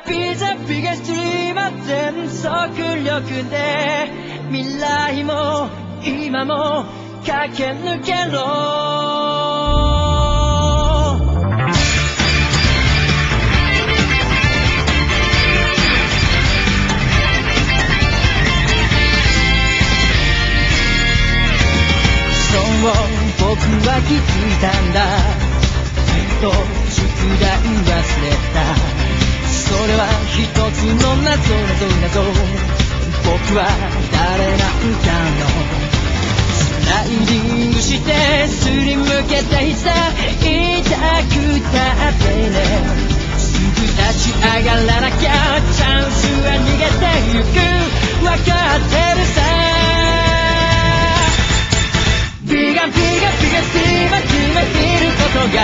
ビザビがスリーマ全速力で未来も今も駆け抜けろそう僕は気づいたんだずっと宿題忘れたそれは一つの謎僕は誰なんだろうスライディングしてすりむけていた痛くたってねすぐ立ち上がらなきゃチャンスは逃げてゆくわかってるさビガスティーは決めてることが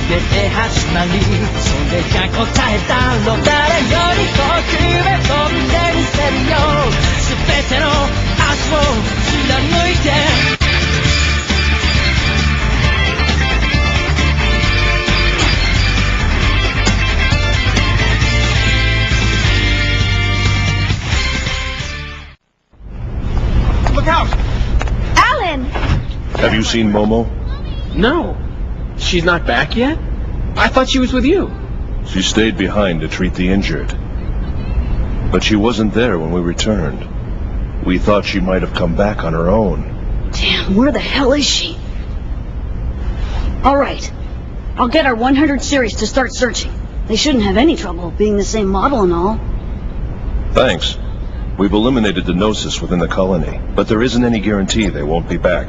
全て始まりそれが答えだろ誰より遠くへ飛んでみせるよ全ての足を貫いてLook out! Alan! Have you seen Momo? No. She's not back yet? I thought she was with you. She stayed behind to treat the injured. But she wasn't there when we returned. We thought she might have come back on her own. Damn, where the hell is she? Alright. I'll get our 100 series to start searching. They shouldn't have any trouble being the same model and all. Thanks. We've eliminated the Gnosis within the colony, but there isn't any guarantee they won't be back.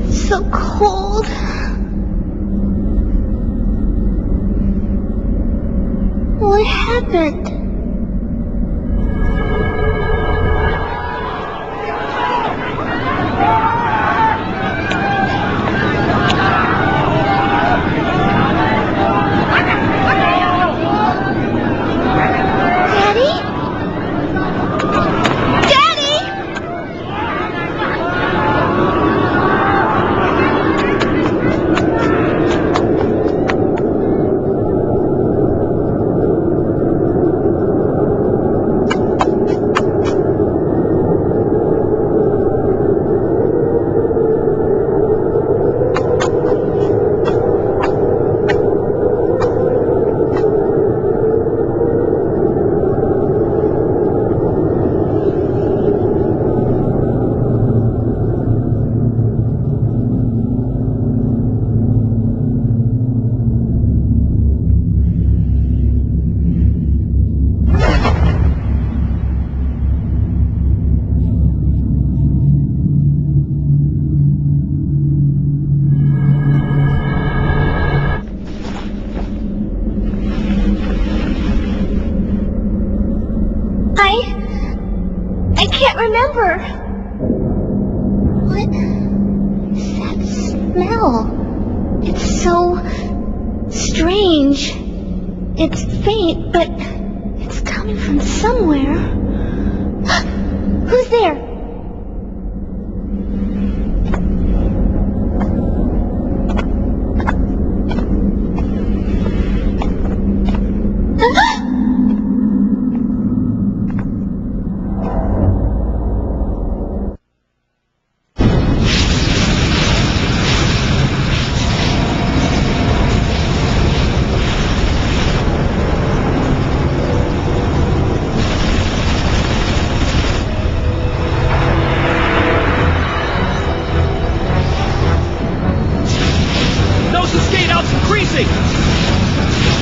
So cold. What happened? I can't remember. What is that smell? It's so strange. It's faint, but it's coming from somewhere. Who's there?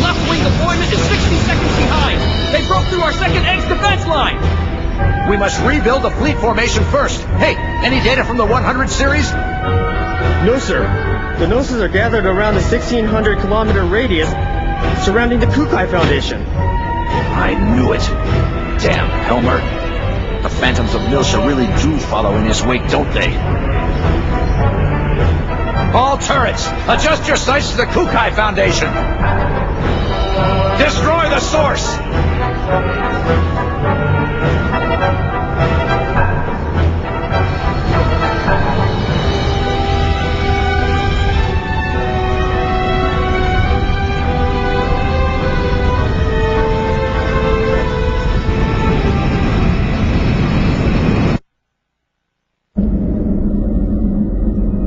Left wing deployment is 60 seconds behind. They broke through our second X defense line. We must rebuild the fleet formation first. Hey, any data from the 100 series? No, sir. The Gnosis are gathered around the 1,600-kilometer radius surrounding the Kukai Foundation. I knew it. Damn, Helmer. The phantoms of Milsha really do follow in his wake, don't they? All turrets, adjust your sights to the Kukai Foundation. Destroy the source!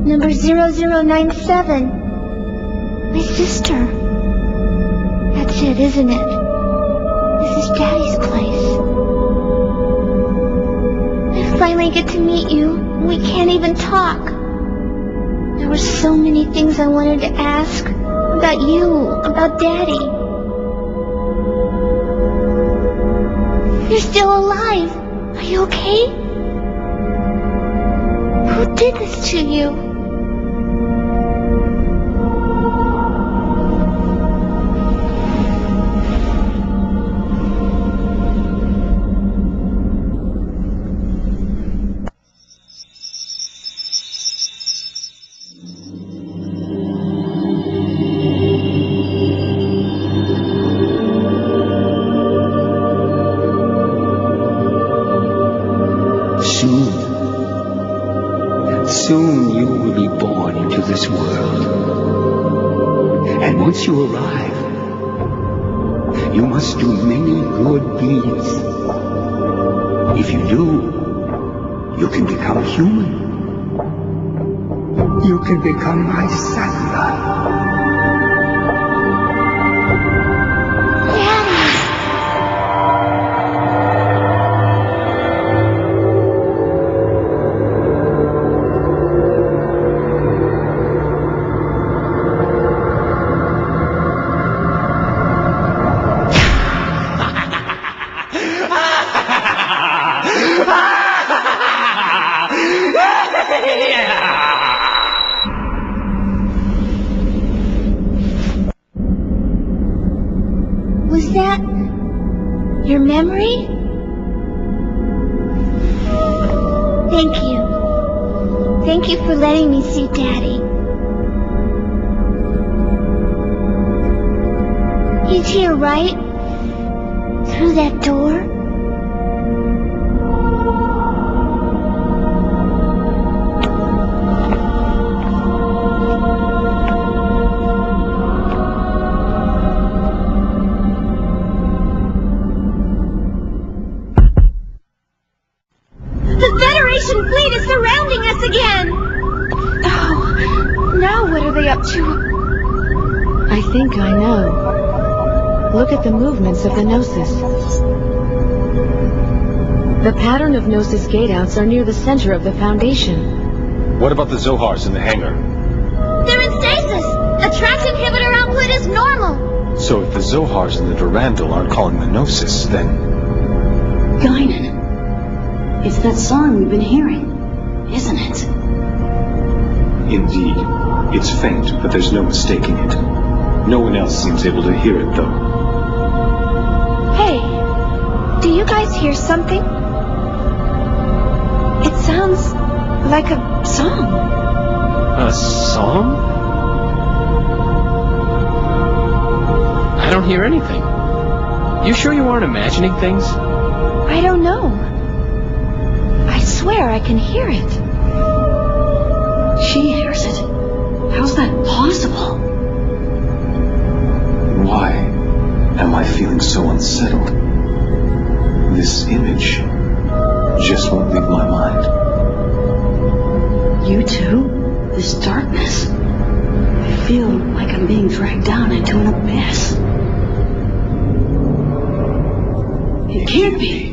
Number 0097. My sister. That's it, isn't it? This is Daddy's place. I finally get to meet you. We can't even talk. There were so many things I wanted to ask. About you, about Daddy. You're still alive. Are you okay? Who did this to you? Soon you will be born into this world. And once you arrive, you must do many good deeds. If you do, you can become human. You can become my son. Was that your memory? Thank you. Thank you for letting me see Daddy. He's here, right? Through that door? The Federation fleet is surrounding us again! Oh, now what are they up to? I think I know. Look at the movements of the Gnosis. The pattern of Gnosis gate-outs are near the center of the Foundation. What about the Zohars in the hangar? They're in stasis! Attract inhibitor output is normal! So if the Zohars and the Durandal aren't calling the Gnosis, then... Guinan. It's that song we've been hearing, isn't it? Indeed. It's faint, but there's no mistaking it. No one else seems able to hear it, though. Hey, do you guys hear something? It sounds like a song. A song? I don't hear anything. You sure you aren't imagining things? I don't know. I swear I can hear it. She hears it. How's that possible? Why am I feeling so unsettled? This image just won't leave my mind. You too? This darkness. I feel like I'm being dragged down into an abyss. It can't be.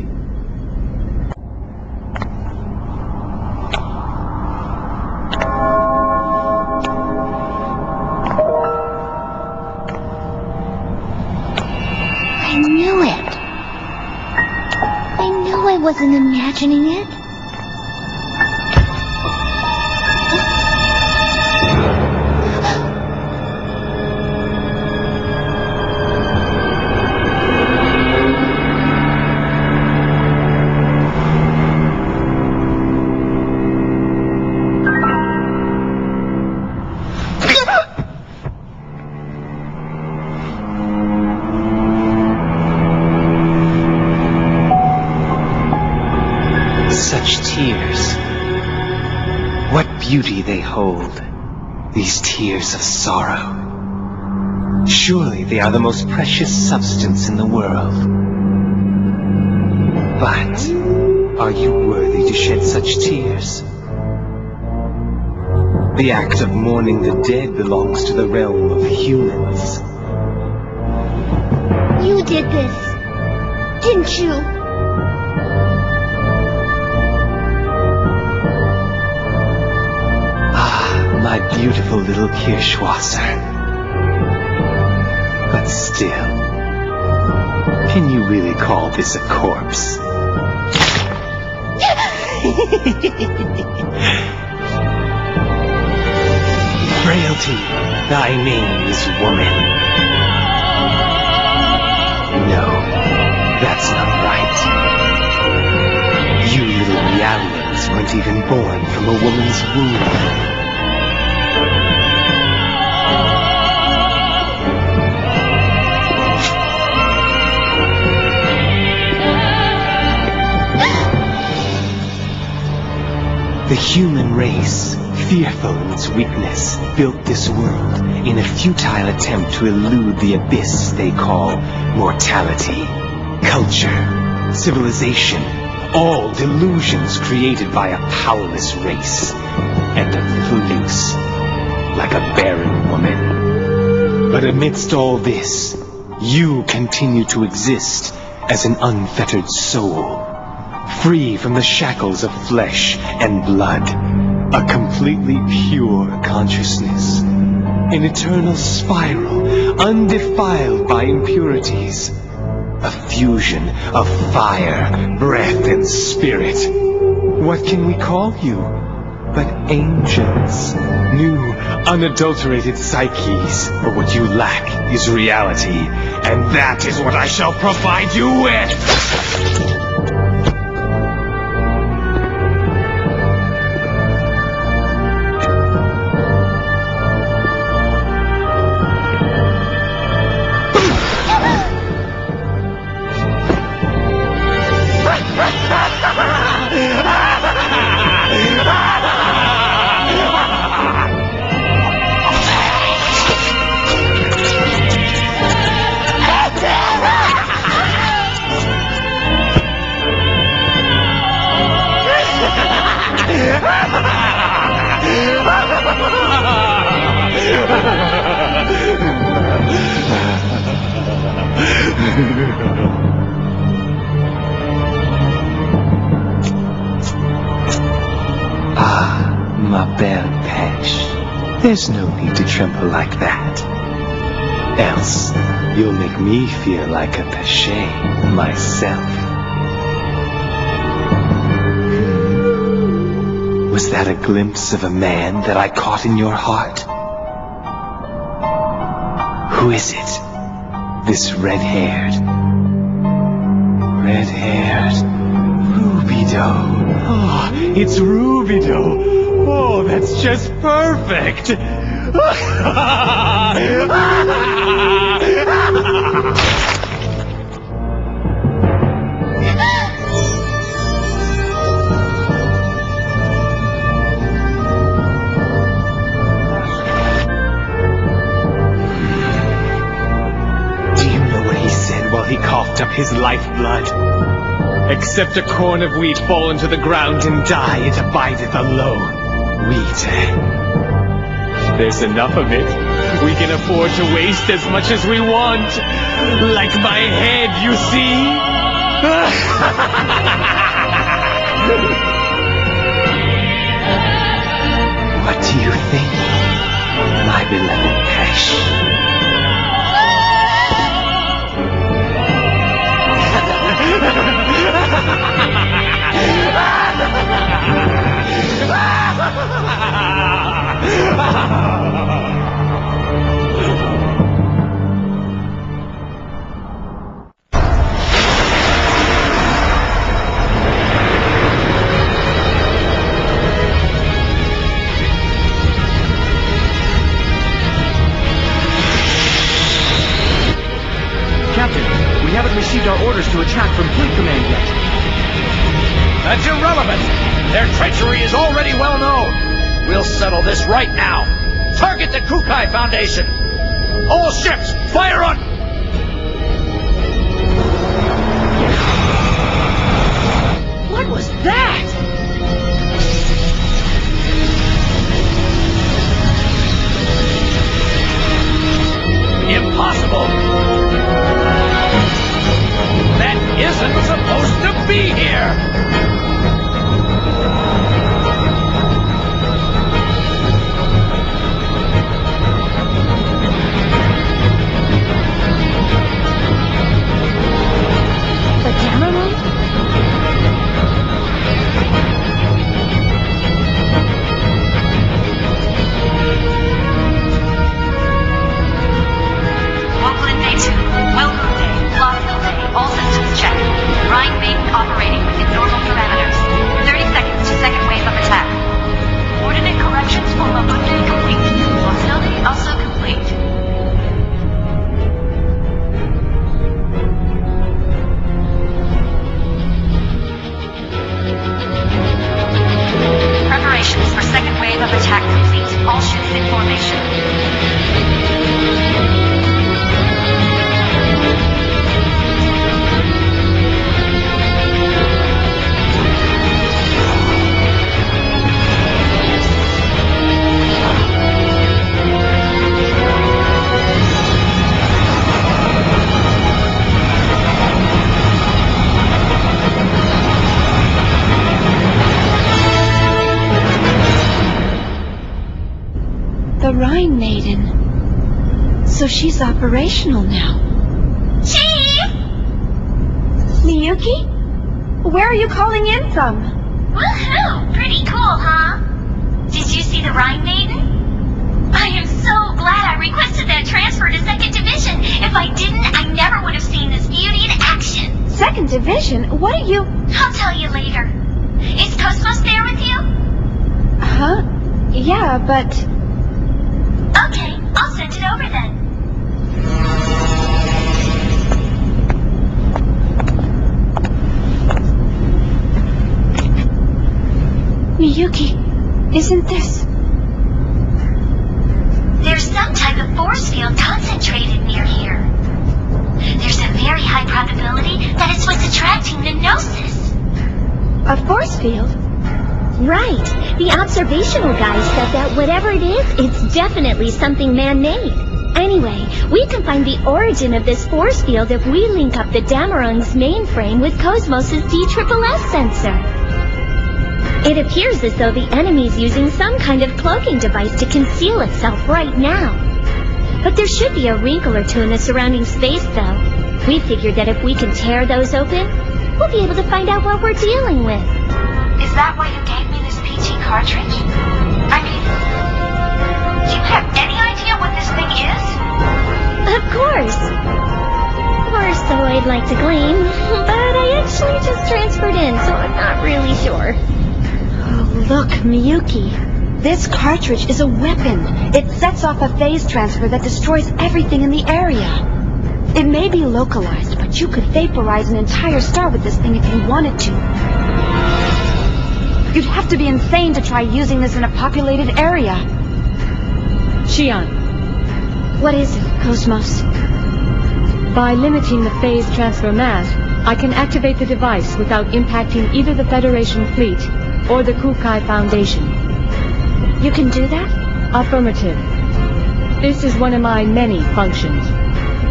I wasn't imagining it. beauty they hold, these tears of sorrow. Surely they are the most precious substance in the world. But are you worthy to shed such tears? The act of mourning the dead belongs to the realm of humans. You did this, didn't you? Ah, my beautiful little Kirschwasser. But still, can you really call this a corpse? Frailty, thy name is woman. No, that's not right. You little realities weren't even born from a woman's womb. The human race, fearful in its weakness, built this world in a futile attempt to elude the abyss they call mortality. Culture, civilization, all delusions created by a powerless race, and a little use, like a barren woman. But amidst all this, you continue to exist as an unfettered soul, free from the shackles of flesh and blood, a completely pure consciousness, an eternal spiral, undefiled by impurities, a fusion of fire, breath, and spirit. What can we call you but angels, new, unadulterated psyches? But what you lack is reality, and that is what I shall provide you with! Ah, ma belle pêche. There's no need to tremble like that. Else, you'll make me feel like a pêche myself. Was that a glimpse of a man that I caught in your heart? Who is it? This red-haired? Rubido. Oh, it's Rubido. Oh, that's just perfect. He coughed up his lifeblood. Except a corn of wheat fall into the ground and die, it abideth alone. Wheat. There's enough of it. We can afford to waste as much as we want. Like my head, you see? What do you think, my beloved Pesh? Captain, we haven't received our orders to attack from Fleet Command yet. That's irrelevant. Their treachery is already well known. We'll settle this right now. Target the Kukai Foundation. All ships, fire on... What was that? Impossible! That isn't supposed to be here! The cameraman? Oakland Day 2, Welcome Day, Lockville Day, all systems check. Rhine Maiden operating within normal parameters. 30 seconds to second wave of attack. Coordinate corrections for Oakland Day complete. Hostility also complete. Preparations for second wave of attack complete. All ships in formation. The Rhine Maiden. So she's operational now. Chief! Miyuki? Where are you calling in from? Woohoo! Pretty cool, huh? Did you see the Rhine Maiden? I am so glad I requested that transfer to 2nd Division. If I didn't, I never would have seen this beauty in action. 2nd Division? What are you... I'll tell you later. Is Cosmos there with you? Huh? Yeah, but... Okay, I'll send it over then. Miyuki, isn't this... There's some type of force field concentrated near here. There's a very high probability that it's what's attracting the Gnosis. a force field? Right. The observational guy said that whatever it is, it's definitely something man-made. Anyway, we can find the origin of this force field if we link up the Damarung's mainframe with Cosmos' DSSS sensor. It appears as though the enemy's using some kind of cloaking device to conceal itself right now. But there should be a wrinkle or two in the surrounding space, though. We figured that if we can tear those open, we'll be able to find out what we're dealing with. Is that why you gave me this PG cartridge? I mean, do you have any idea what this thing is? Of course. Or so I'd like to claim. But I actually just transferred in, so I'm not really sure. Oh, look, Miyuki. This cartridge is a weapon. It sets off a phase transfer that destroys everything in the area. It may be localized, but you could vaporize an entire star with this thing if you wanted to. You'd have to be insane to try using this in a populated area. Shion. What is it, Cosmos? By limiting the phase transfer mass, I can activate the device without impacting either the Federation fleet or the Kukai Foundation. You can do that? Affirmative. This is one of my many functions.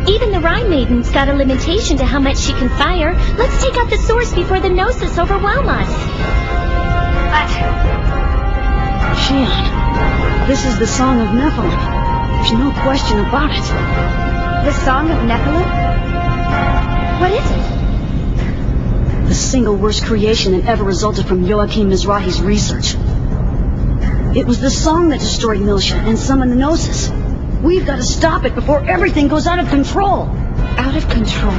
Even the Rhine Maiden's got a limitation to how much she can fire. Let's take out the source before the Gnosis overwhelm us. But... Shion, this is the Song of Nephilim. There's no question about it. The Song of Nephilim? What is it? The single worst creation that ever resulted from Joachim Mizrahi's research. It was the song that destroyed Milsha and summoned the Gnosis. We've got to stop it before everything goes out of control. Out of control?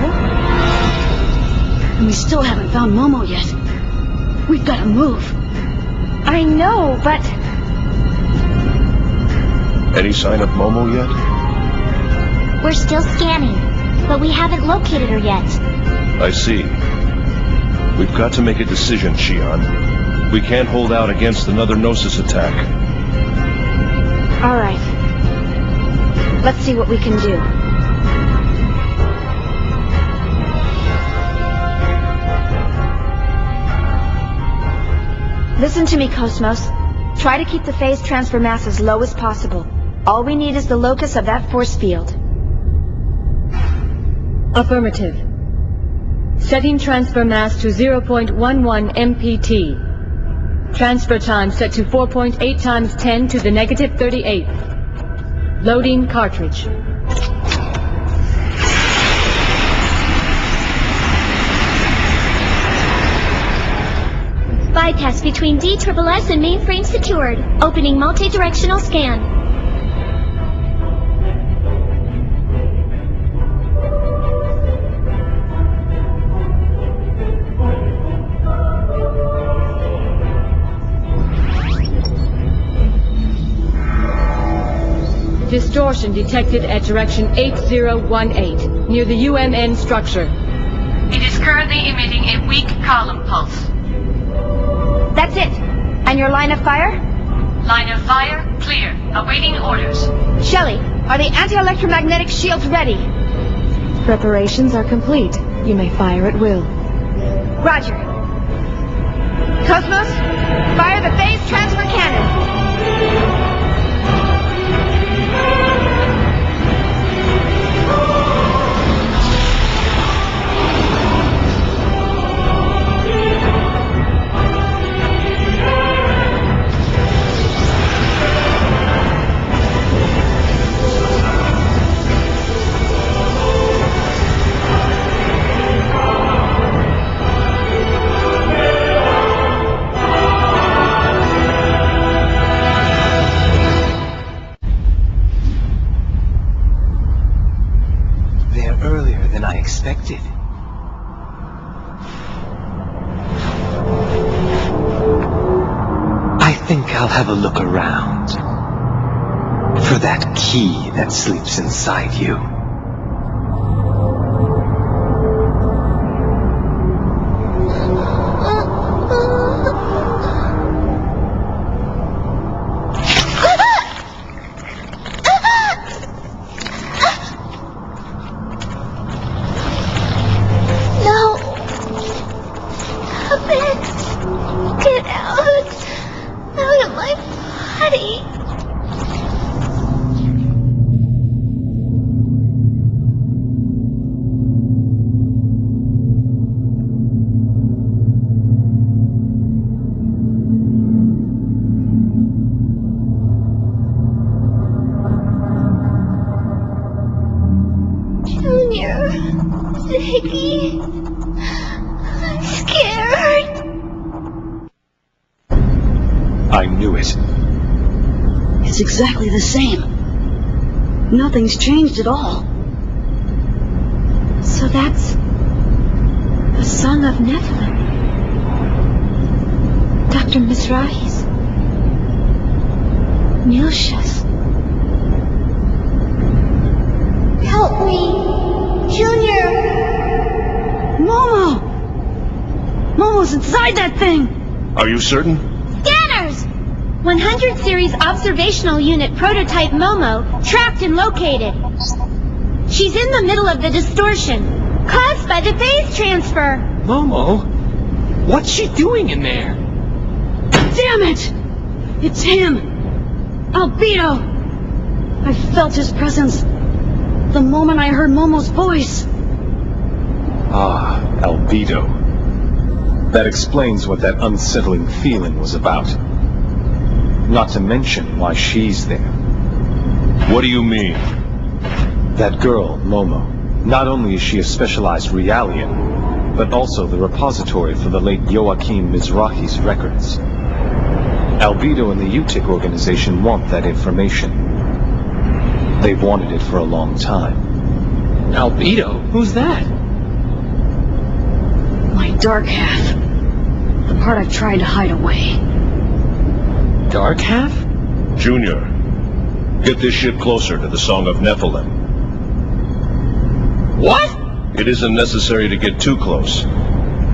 And we still haven't found Momo yet. We've got to move. I know, but... Any sign of Momo yet? We're still scanning, but we haven't located her yet. I see. We've got to make a decision, Shion. We can't hold out against another Gnosis attack. All right. Let's see what we can do. Listen to me, Cosmos. Try to keep the phase transfer mass as low as possible. All we need is the locus of that force field. Affirmative. Setting transfer mass to 0.11 MPT. Transfer time set to 4.8 times 10 to the negative 38th. Loading cartridge. Bypass between DSSS and mainframe secured. Opening multi-directional scan. Distortion detected at direction 8018, near the UMN structure. It is currently emitting a weak column pulse. That's it. And your line of fire? Line of fire clear. Awaiting orders. Shelley, are the anti-electromagnetic shields ready? Preparations are complete. You may fire at will. Roger. Cosmos, fire the phase transfer cannon. Expected. I think I'll have a look around for that key that sleeps inside you. It's exactly the same. Nothing's changed at all. So that's the Song of Nephilim. Dr. Mizrahi's. Milsha's. Help me! Junior! Momo! Momo's inside that thing! Are you certain? Scanners! 100 series observational unit prototype Momo, tracked and located. She's in the middle of the distortion, caused by the phase transfer. Momo? What's she doing in there? Damn it! It's him! Albedo! I felt his presence the moment I heard Momo's voice. Ah, Albedo. That explains what that unsettling feeling was about. Not to mention why she's there. What do you mean? That girl, Momo, not only is she a specialized Realian, but also the repository for the late Joachim Mizrahi's records. Albedo and the UTIC organization want that information. They've wanted it for a long time. Albedo? Who's that? My dark half. The part I've tried to hide away. Dark half? Junior, get this ship closer to the Song of Nephilim. What? It isn't necessary to get too close.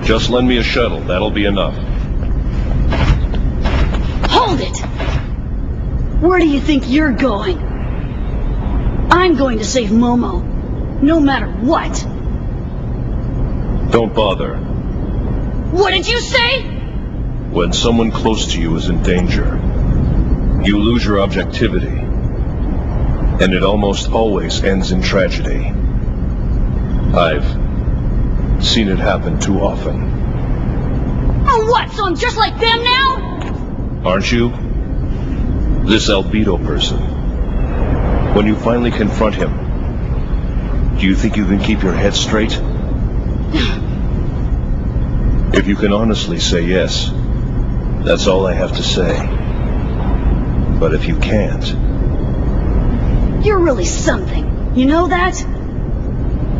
Just lend me a shuttle, that'll be enough. Hold it! Where do you think you're going? I'm going to save Momo, no matter what. Don't bother. What did you say? When someone close to you is in danger, you lose your objectivity. And it almost always ends in tragedy. I've seen it happen too often. Oh, what? So I'm just like them now? Aren't you? This albedo person. When you finally confront him, do you think you can keep your head straight? If you can honestly say yes, that's all I have to say. But if you can't... You're really something. You know that?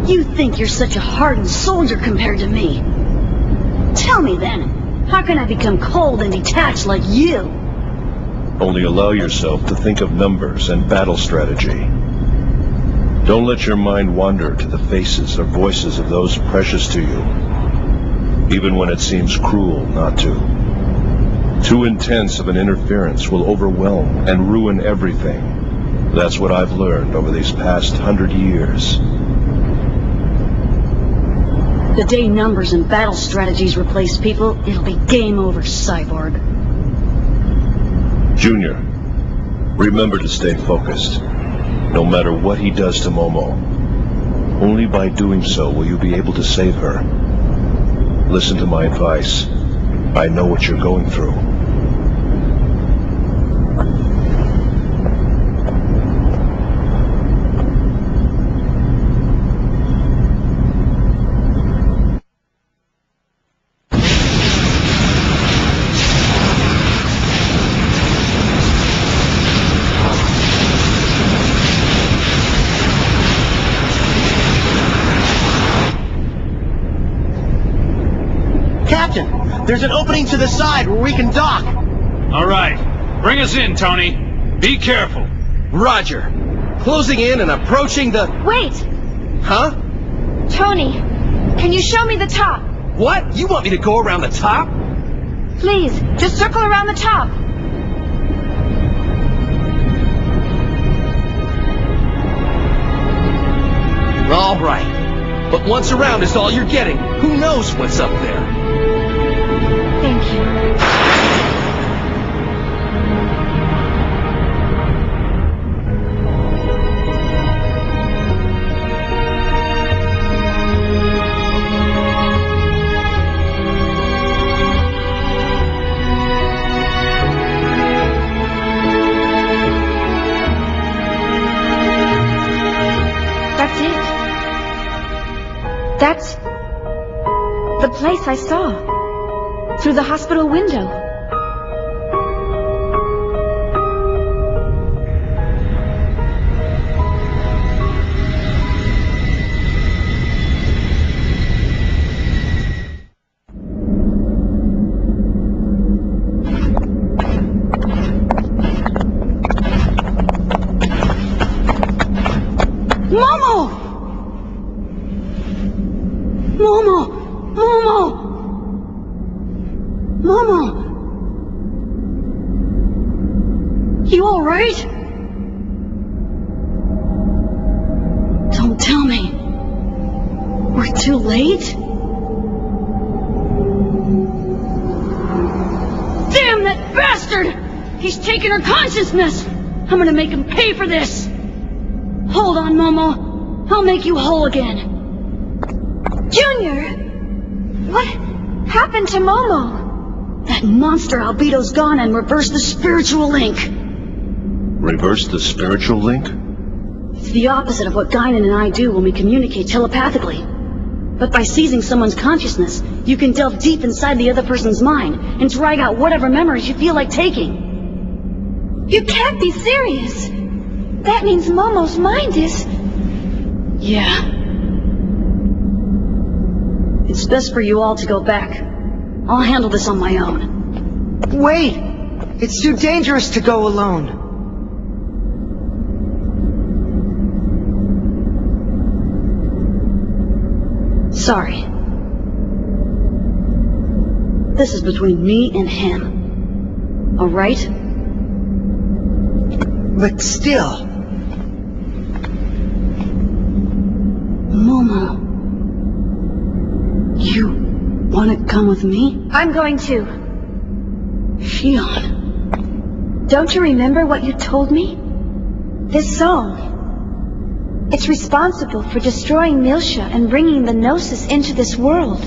You think you're such a hardened soldier compared to me. Tell me then, how can I become cold and detached like you? Only allow yourself to think of numbers and battle strategy. Don't let your mind wander to the faces or voices of those precious to you, even when it seems cruel not to. Too intense of an interference will overwhelm and ruin everything. That's what I've learned over these past 100 years. The day numbers and battle strategies replace people, it'll be game over, Cyborg. Junior, remember to stay focused, no matter what he does to Momo. Only by doing so will you be able to save her. Listen to my advice. I know what you're going through. There's an opening to the side where we can dock. All right. Bring us in, Tony. Be careful. Roger. Closing in and approaching the... Wait! Huh? Tony, can you show me the top? What? You want me to go around the top? Please, just circle around the top. All right. But once around is all you're getting. Who knows what's up there? Thank you. That's it. That's the place I saw. Through the hospital window. Momo! Momo! Momo! Momo! You all right? Don't tell me. We're too late? Damn that bastard! He's taken her consciousness! I'm gonna make him pay for this! Hold on, Momo. I'll make you whole again. Junior! What happened to Momo? That monster Albedo's gone and reversed the spiritual link. Reverse the spiritual link? It's the opposite of what Guinan and I do when we communicate telepathically. But by seizing someone's consciousness, you can delve deep inside the other person's mind and drag out whatever memories you feel like taking. You can't be serious. That means Momo's mind is... Yeah. It's best for you all to go back. I'll handle this on my own. Wait! It's too dangerous to go alone. Sorry. This is between me and him. All right? But still... Momo. You want to come with me? I'm going too. Shion. Don't you remember what you told me? This song. It's responsible for destroying Milsha and bringing the Gnosis into this world.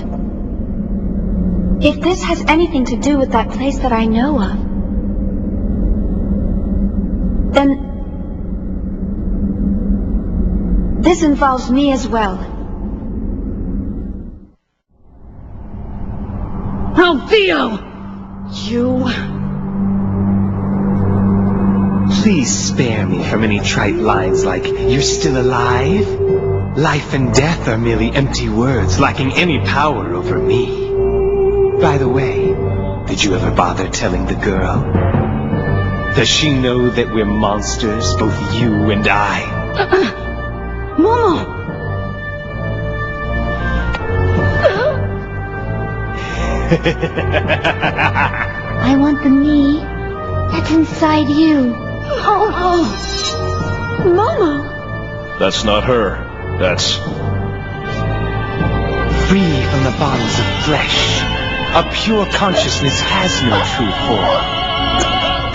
If this has anything to do with that place that I know of, then this involves me as well. Albedo! You... Please spare me from any trite lines like, "You're still alive"? Life and death are merely empty words, lacking any power over me. By the way, did you ever bother telling the girl? Does she know that we're monsters, both you and I? Momo! I want the me that's inside you. Momo! Momo! That's not her. That's... Free from the bonds of flesh, a pure consciousness has no true form.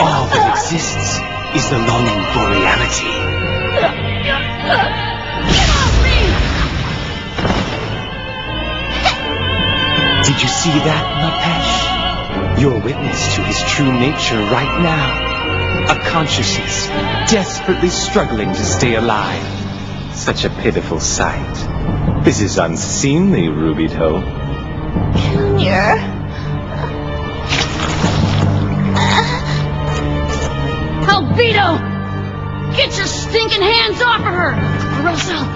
All that exists is the longing for reality. Did you see that, Napesh? You're witness to his true nature right now. A consciousness desperately struggling to stay alive. Such a pitiful sight. This is unseemly, Rubito. Junior. Albedo! Get your stinking hands off of her! Or else I'll...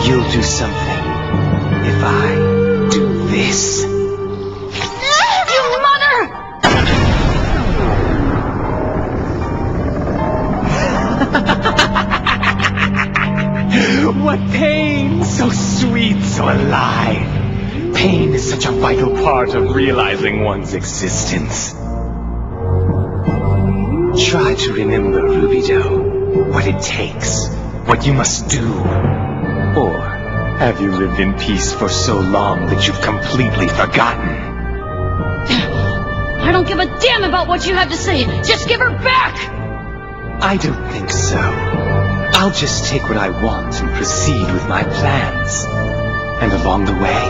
You'll do something if I do this. You mother! What pain! So sweet, so alive. Pain is such a vital part of realizing one's existence. Try to remember, Rubito, what it takes, what you must do. Or have you lived in peace for so long that you've completely forgotten? I don't give a damn about what you have to say! Just give her back! I don't think so. I'll just take what I want and proceed with my plans. And along the way,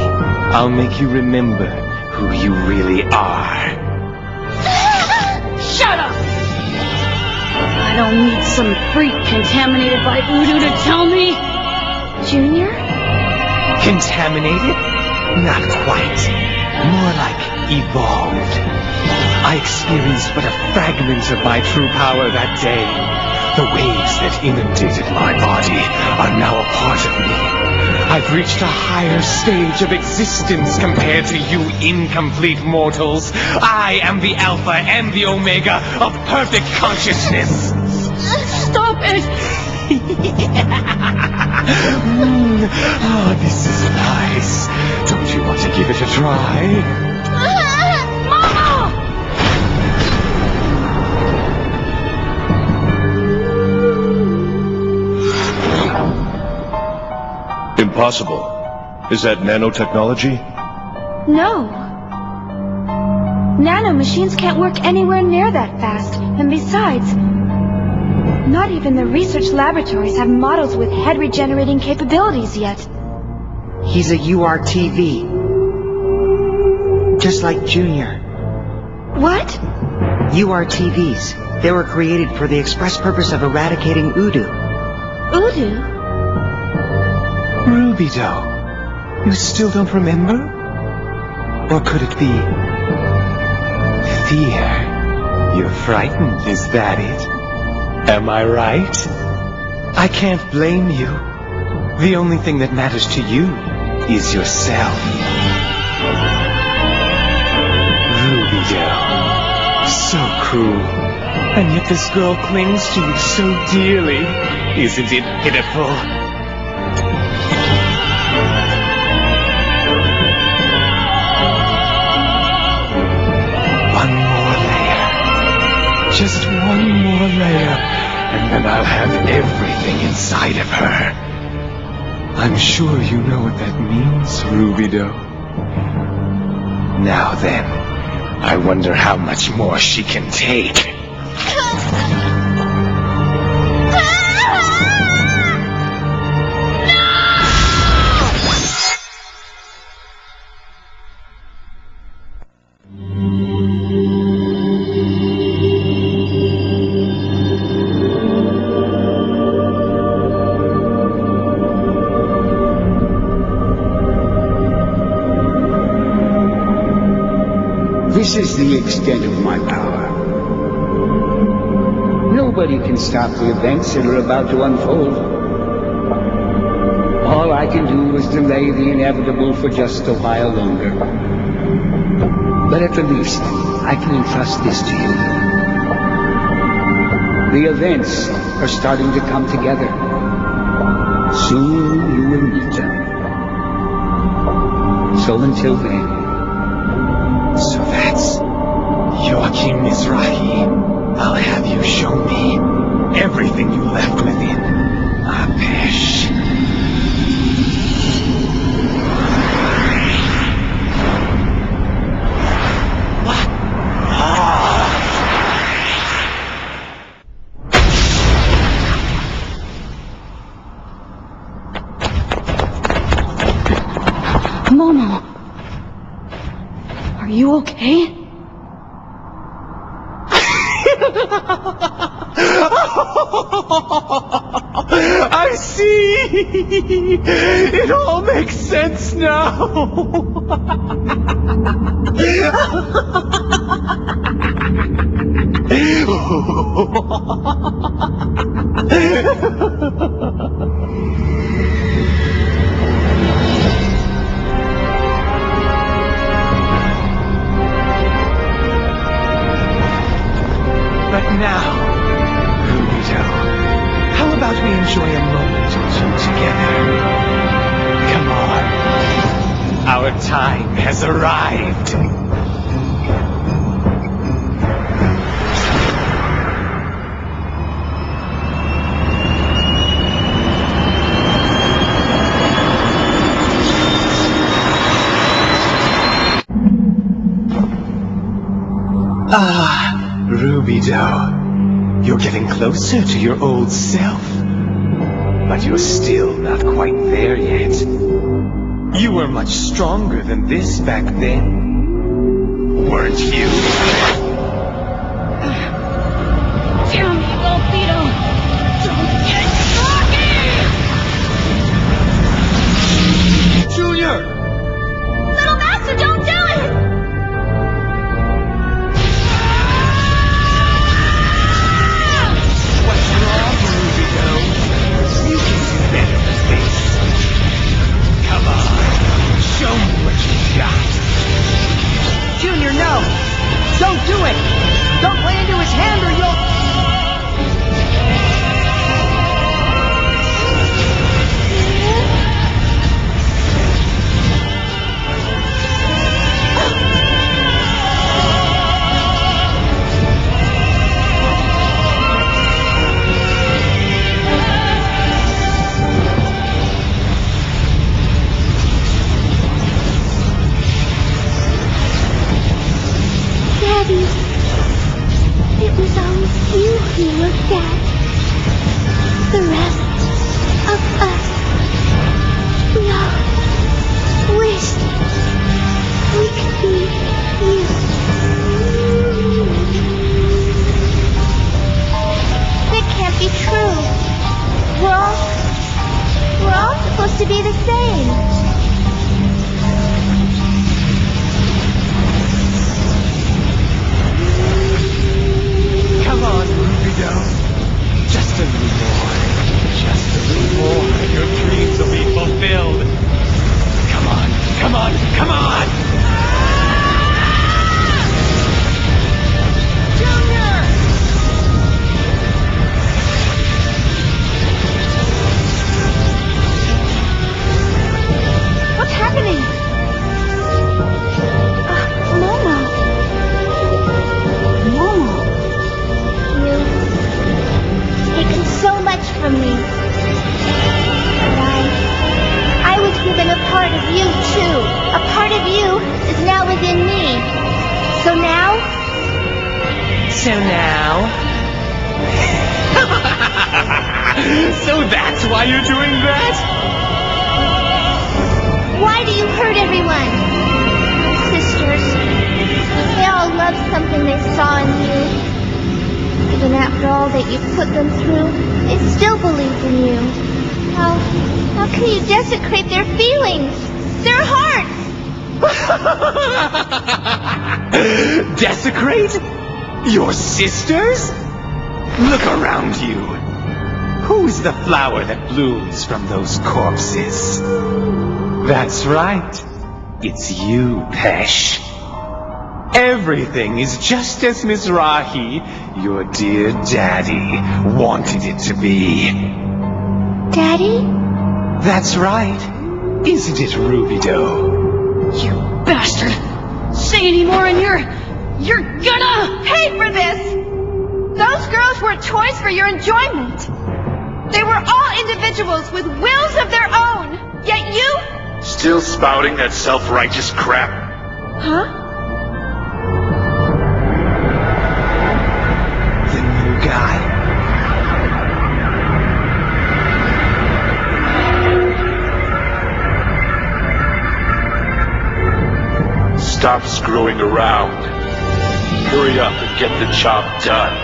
I'll make you remember who you really are. Shut up! I don't need some freak contaminated by Udu to tell me! Junior? Contaminated? Not quite. More like evolved. I experienced but a fragment of my true power that day. The waves that inundated my body are now a part of me. I've reached a higher stage of existence compared to you incomplete mortals. I am the Alpha and the Omega of perfect consciousness. Stop it! Oh, this is nice. Don't you want to give it a try? Mama! Impossible. Is that nanotechnology? No. Nano machines can't work anywhere near that fast. And besides, not even the research laboratories have models with head regenerating capabilities yet. He's a URTV. Just like Junior. What? URTVs. They were created for the express purpose of eradicating Udu. Udu? Rubito, you still don't remember? Or could it be fear? You're frightened, is that it? Am I right? I can't blame you. The only thing that matters to you is yourself. Rubito, so cruel. And yet this girl clings to you so dearly. Isn't it pitiful? One more layer. one more layer, and then I'll have everything inside of her. I'm sure you know what that means, Rubido. Now then, I wonder how much more she can take. This is the extent of my power. Nobody can stop the events that are about to unfold. All I can do is delay the inevitable for just a while longer. But at the least, I can entrust this to you. The events are starting to come together. Soon you will meet them. So until then, So that's Joachim Mizrahi. I'll have you show me everything you left within Apesh. What? Momo. Are you okay? I see! It all makes sense now! But now, Rubido, how about we enjoy a moment or two together? Come on. Our time has arrived. Ah, Rubido. You're getting closer to your old self. But you're still not quite there yet. You were much stronger than this back then. Weren't you? Tell me, Albedo! Don't get cocky! Junior! Little Master, don't do it! What's wrong, Rubido? You can do better than this. Come on, show me what you got. Junior, no! Don't do it! Don't play into his hand or you'll... Daddy, it was always you who looked at. The rest of us, we all wished we could be you. That can't be true. We're all supposed to be the same. Come on, Rubido. Just a little more. Just a little more, and your dreams will be fulfilled. Come on, come on, come on! Junior! So now... So that's why you're doing that? Why do you hurt everyone? Sisters. They all loved something they saw in you. Even after all that you put them through, they still believed in you. How can you desecrate their feelings? Their hearts? Desecrate? Your sisters? Look around you. Who's the flower that blooms from those corpses? That's right. It's you, Pesh. Everything is just as Mizrahi, your dear daddy, wanted it to be. Daddy? That's right. Isn't it, Rubido? You bastard! Say any more and you're gonna Pay for this! Those girls were toys for your enjoyment. They were all individuals with wills of their own. Yet you... Still spouting that self-righteous crap? Huh? The new guy. Stop screwing around. Hurry up and get the job done.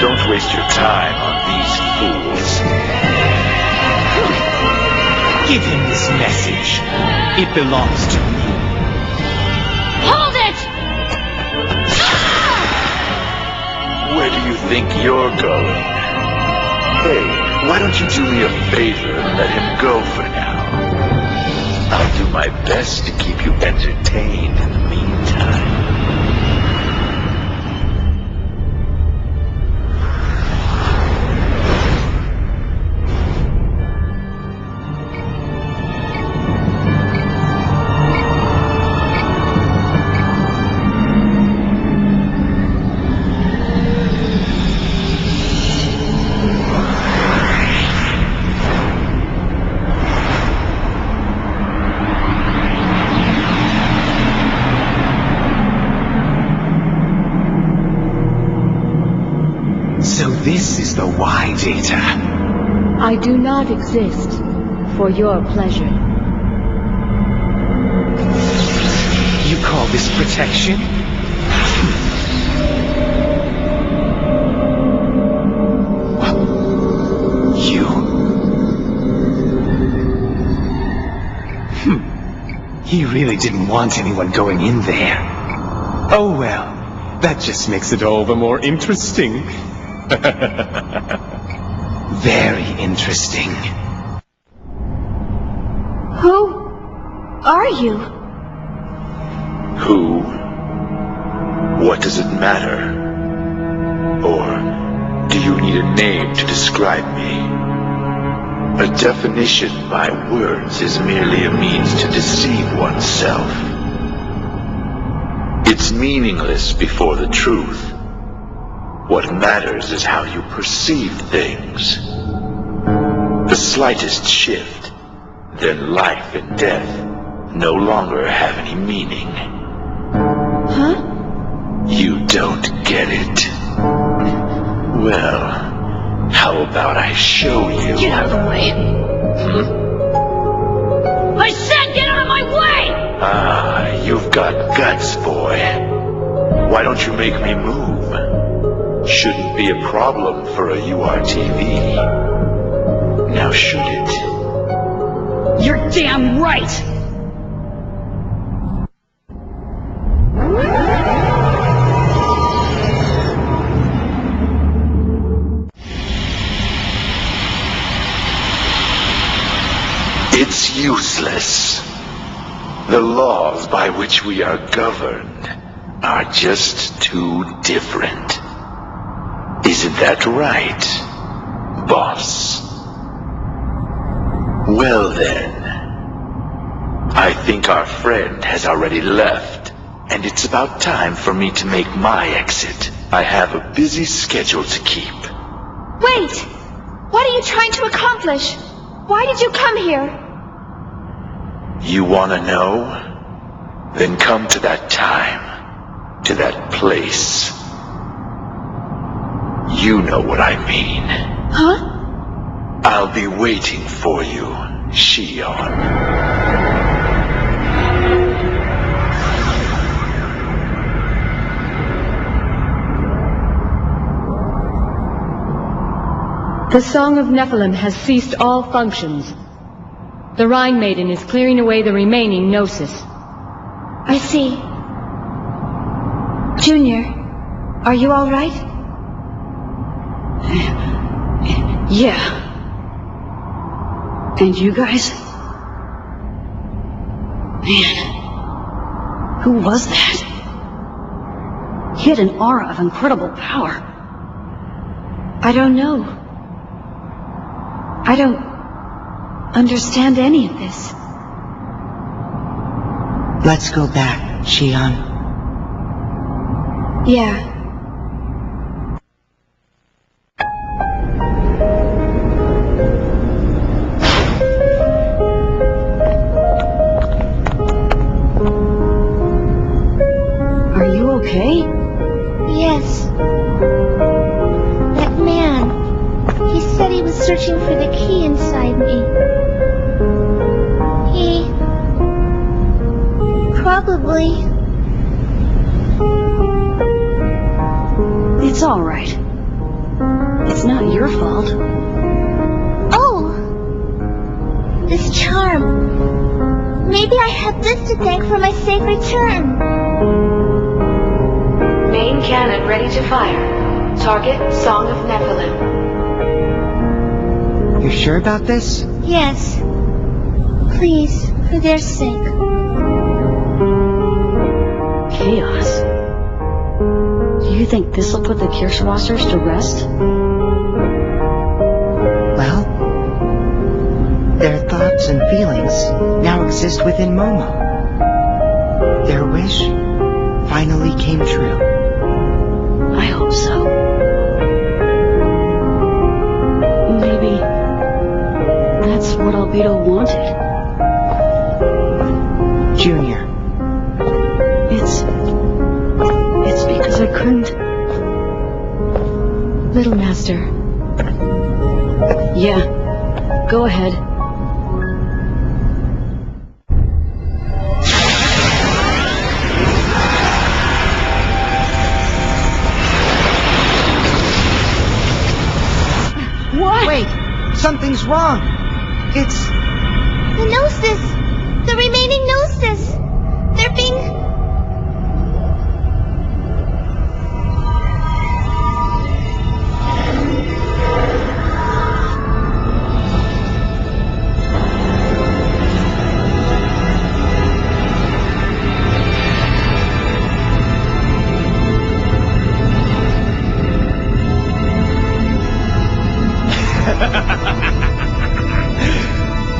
Don't waste your time on these fools. Give him this message. It belongs to me. hold it! Where do you think you're going? Hey, why don't you do me a favor and let him go for now? I'll do my best to keep you entertained in the meantime. This is the Y data. I do not exist for your pleasure. You call this protection? You? He really didn't want anyone going in there. Oh well, that just makes it all the more interesting. Very interesting. Who are you? Who? What does it matter? Or do you need a name to describe me? A definition by words is merely a means to deceive oneself. It's meaningless before the truth. What matters is how you perceive things. The slightest shift, then life and death no longer have any meaning. Huh? You don't get it. Well, how about I show you? Get out of the way! I said get out of my way! Ah, you've got guts, boy. Why don't you make me move? Shouldn't be a problem for a URTV. Now should it? You're damn right! It's useless. The laws by which we are governed are just too different. Isn't that right, boss? Well then, I think our friend has already left, and it's about time for me to make my exit. I have a busy schedule to keep. Wait! What are you trying to accomplish? Why did you come here? You want to know? Then come to that time, to that place. You know what I mean. Huh? I'll be waiting for you, Shion. The Song of Nephilim has ceased all functions. The Rhine Maiden is clearing away the remaining Gnosis. I see. Junior, are you all right? Yeah. And you guys? Man, who was that? He had an aura of incredible power. I don't know. I don't understand any of this. Let's go back, Shion. Yeah. Are you okay? Yes. That man. He said he was searching for the key inside me. He... probably... It's all right. It's not your fault. Oh! This charm. Maybe I have this to thank for my safe return. Main cannon ready to fire. Target Song of Nephilim. You sure about this? Yes. Please, for their sake. Chaos. Do you think this'll put the Kirschwassers to rest? Well, their thoughts and feelings now exist within Momo. Their wish finally came true. I hope so. Maybe that's what Albedo wanted. Junior. It's because I couldn't. Little Master. Yeah, go ahead. What? Wait, something's wrong. It's... The Gnosis! The remaining Gnosis! They're being...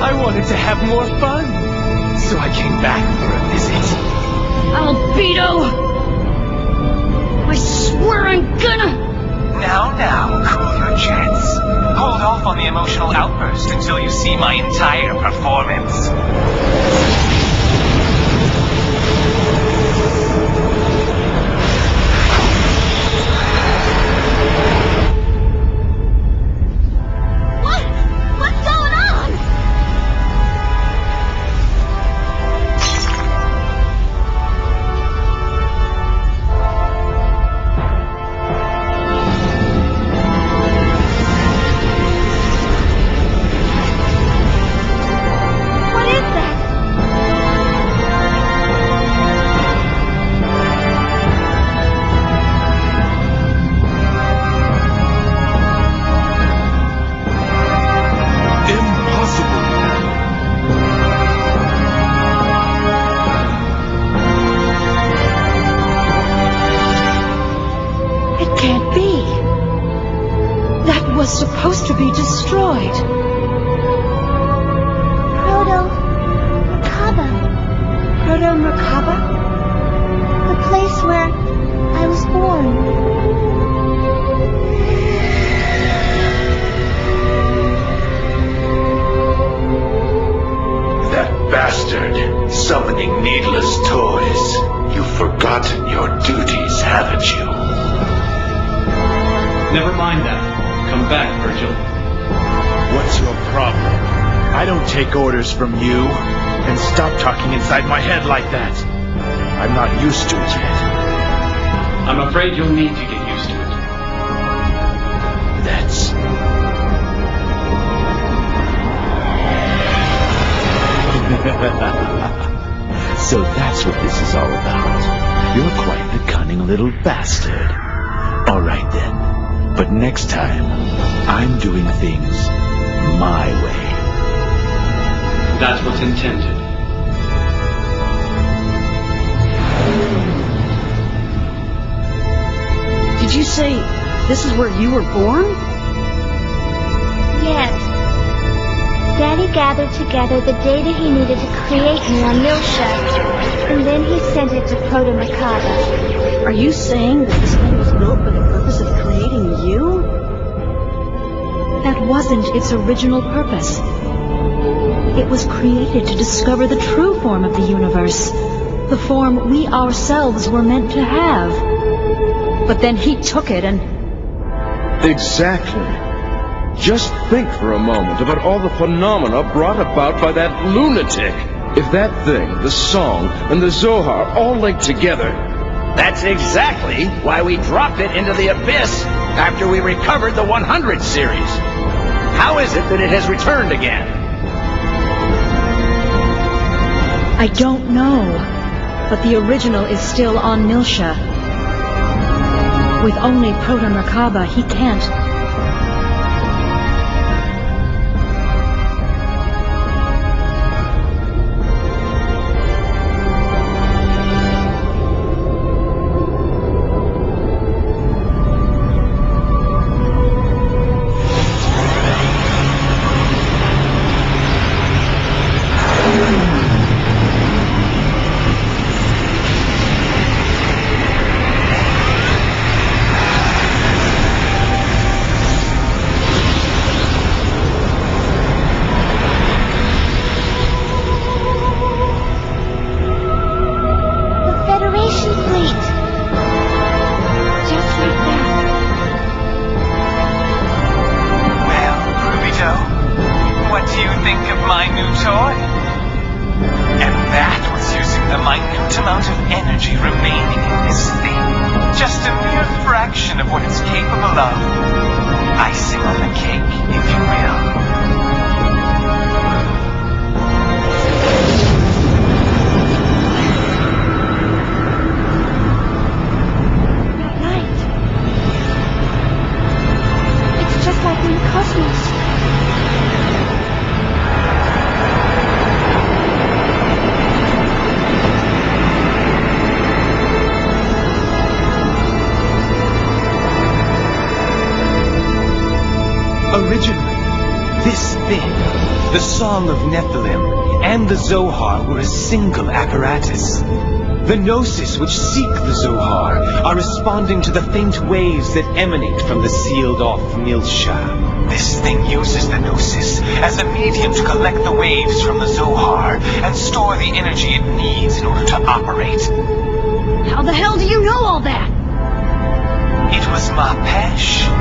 I wanted to have more fun, so I came back for a visit. Albedo! I swear I'm gonna... Now, cool your jets. Hold off on the emotional outburst until you see my entire performance. What's going on? What is that? It can't be. That was supposed to be destroyed. Proto-Merkaba. Proto-Merkaba? The place where I was born. That bastard, summoning needless toys. You've forgotten your duties, haven't you? Never mind that. Come back, Virgil. What's your problem? I don't take orders from you. And stop talking inside my head like that. I'm not used to it yet. I'm afraid you'll need to get used to it. That's... So that's what this is all about. You're quite the cunning little bastard. All right then. But next time, I'm doing things my way. That's what's intended. Did you say this is where you were born? Yes. Daddy gathered together the data he needed to create me on Milsha, and then he sent it to Proto Mikado. Are you saying that this thing was built for the purpose of creating you? That wasn't its original purpose. It was created to discover the true form of the universe, the form we ourselves were meant to have. But then he took it and... Exactly. Just think for a moment about all the phenomena brought about by that lunatic. If that thing, the song, and the Zohar all linked together... That's exactly why we dropped it into the abyss after we recovered the 100 series. How is it that it has returned again? I don't know, but the original is still on Milsha. With only Proto Merkaba, he can't. Originally, this thing, the Song of Nephilim, and the Zohar were a single apparatus. The Gnosis which seek the Zohar are responding to the faint waves that emanate from the sealed-off Milsha. This thing uses the Gnosis as a medium to collect the waves from the Zohar and store the energy it needs in order to operate. How the hell do you know all that? It was my passion.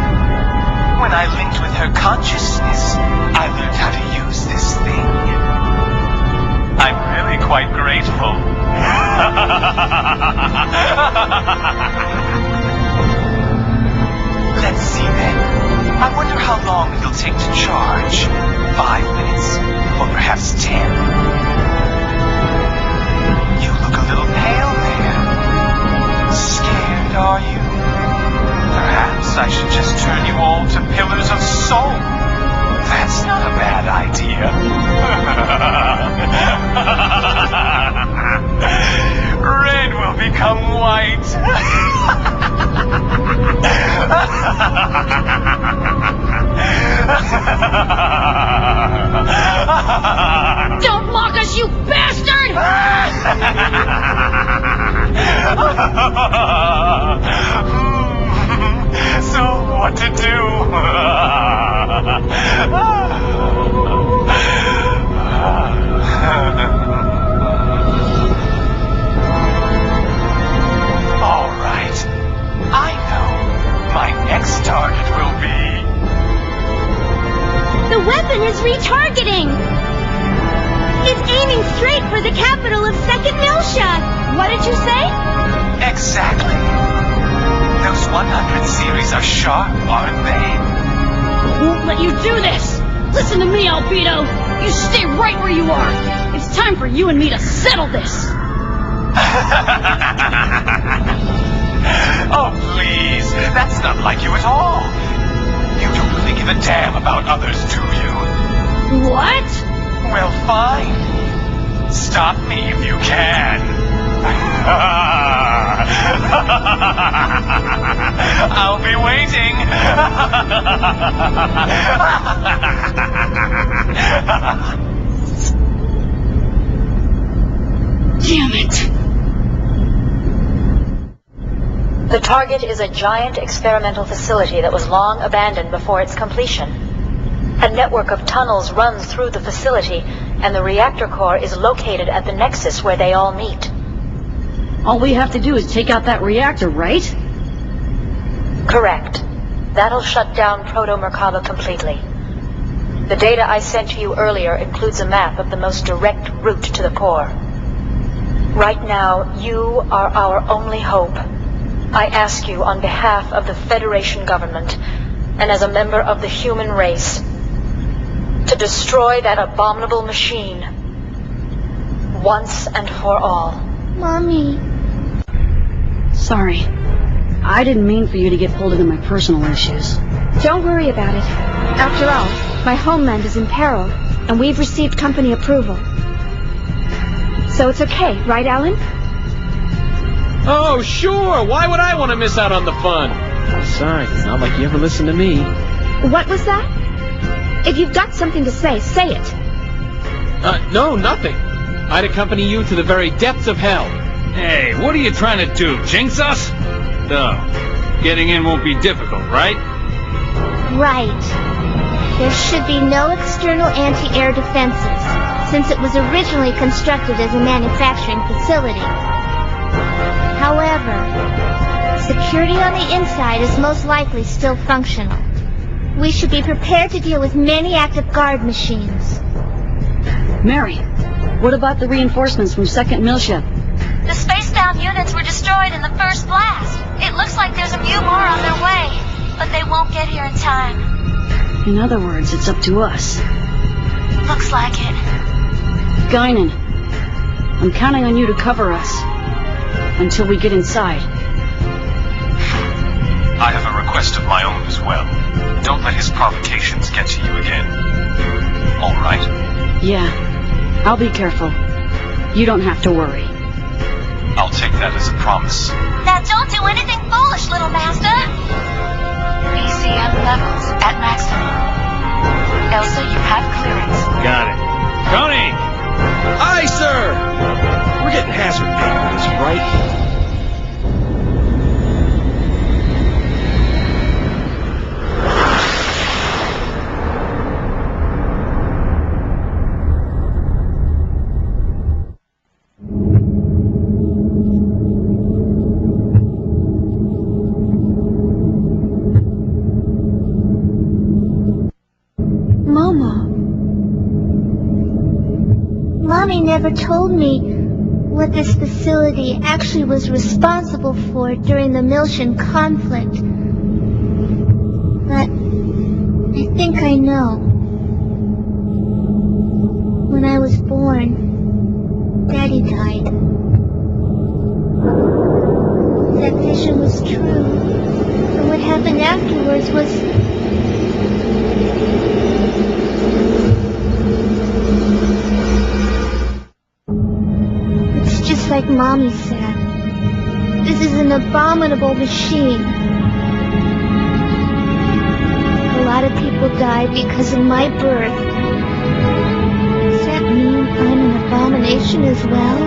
When I linked with her consciousness, I learned how to use this thing. I'm really quite grateful. Let's see then. I wonder how long it'll take to charge. 5 minutes, or perhaps 10. You look a little pale there. Scared, are you? Perhaps I should just turn you all to pillars of soul. That's not a bad idea. Red will become white. straight for the capital of Second Milsha. What did you say? Exactly. Those 100 series are sharp, aren't they? I won't let you do this! Listen to me, Albedo! You stay right where you are! It's time for you and me to settle this! Oh, please. That's not like you at all. You don't really give a damn about others, do you? What? Well, fine. Stop me if you can. I'll be waiting. Damn it. The target is a giant experimental facility that was long abandoned before its completion. A network of tunnels runs through the facility, and the reactor core is located at the nexus where they all meet. All we have to do is take out that reactor, right? Correct. That'll shut down Proto-Merkaba completely. The data I sent to you earlier includes a map of the most direct route to the core. Right now, you are our only hope. I ask you on behalf of the Federation government, and as a member of the human race, to destroy that abominable machine once and for all. Mommy. Sorry. I didn't mean for you to get pulled into my personal issues. Don't worry about it. After all, my homeland is in peril, and we've received company approval. So it's okay, right, Alan? Oh, sure! Why would I want to miss out on the fun? Besides, it's not like you ever listen to me. What was that? If you've got something to say, say it. No, nothing. I'd accompany you to the very depths of hell. Hey, what are you trying to do, jinx us? No. Getting in won't be difficult, right? Right. There should be no external anti-air defenses, since it was originally constructed as a manufacturing facility. However, security on the inside is most likely still functional. We should be prepared to deal with many active guard machines. Mary, what about the reinforcements from Second Milsha? The spacebound units were destroyed in the first blast. It looks like there's a few more on their way, but they won't get here in time. In other words, it's up to us. Looks like it. Guinan, I'm counting on you to cover us until we get inside. I have a request of my own as well. Don't let his provocations get to you again. All right? Yeah, I'll be careful. You don't have to worry. I'll take that as a promise. Now don't do anything foolish, little master! ECM levels at maximum. Elsa, you have clearance. Got it. Tony! Aye, sir! We're getting hazard pay for this, right? Mommy never told me what this facility actually was responsible for during the Milshan conflict. But I think I know. When I was born, Daddy died. That vision was true. And what happened afterwards was... Just like Mommy said, this is an abominable machine. A lot of people died because of my birth. Does that mean I'm an abomination as well?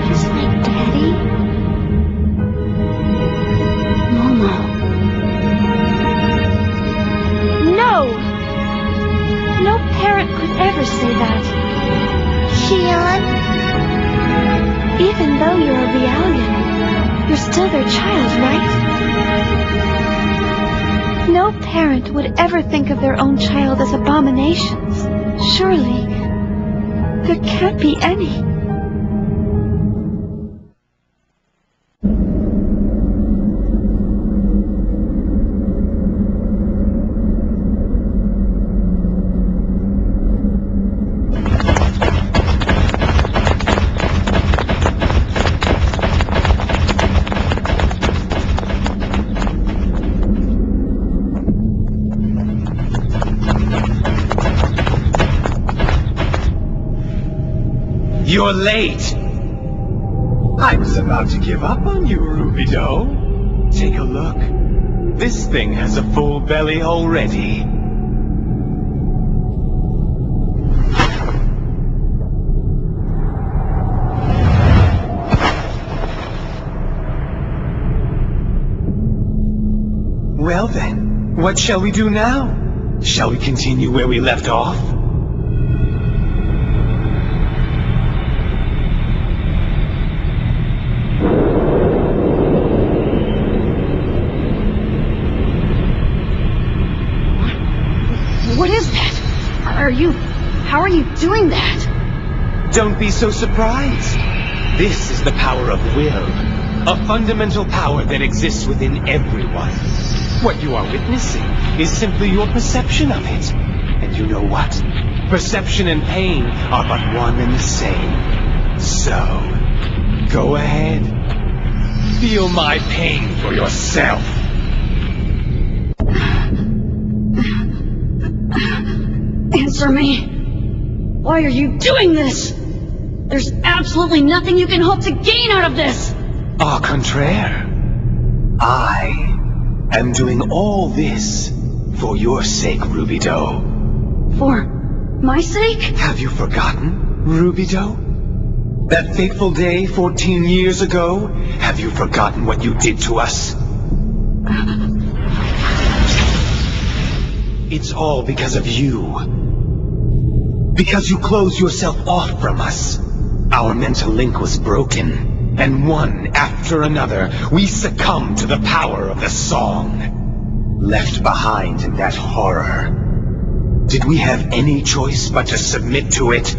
Just like Daddy? Momo. No! No parent could ever say that. Shion? Even though you're a Realian, you're still their child, right? No parent would ever think of their own child as abominations. Surely, There can't be any. You're late! I was about to give up on you, Rubido. Take a look. This thing has a full belly already. Well then, what shall we do now? Shall we continue where we left off? What is that? How are you doing that? Don't be so surprised. This is the power of will. A fundamental power that exists within everyone. What you are witnessing is simply your perception of it. And you know what? Perception and pain are but one and the same. So, go ahead. Feel my pain for yourself. Answer me. Why are you doing this? There's absolutely nothing you can hope to gain out of this. Au contraire. I am doing all this for your sake, Rubido. For my sake? Have you forgotten, Rubido? That fateful day 14 years ago? Have you forgotten what you did to us? It's all because of you. Because you closed yourself off from us. Our mental link was broken, and one after another, we succumbed to the power of the song. Left behind in that horror. Did we have any choice but to submit to it?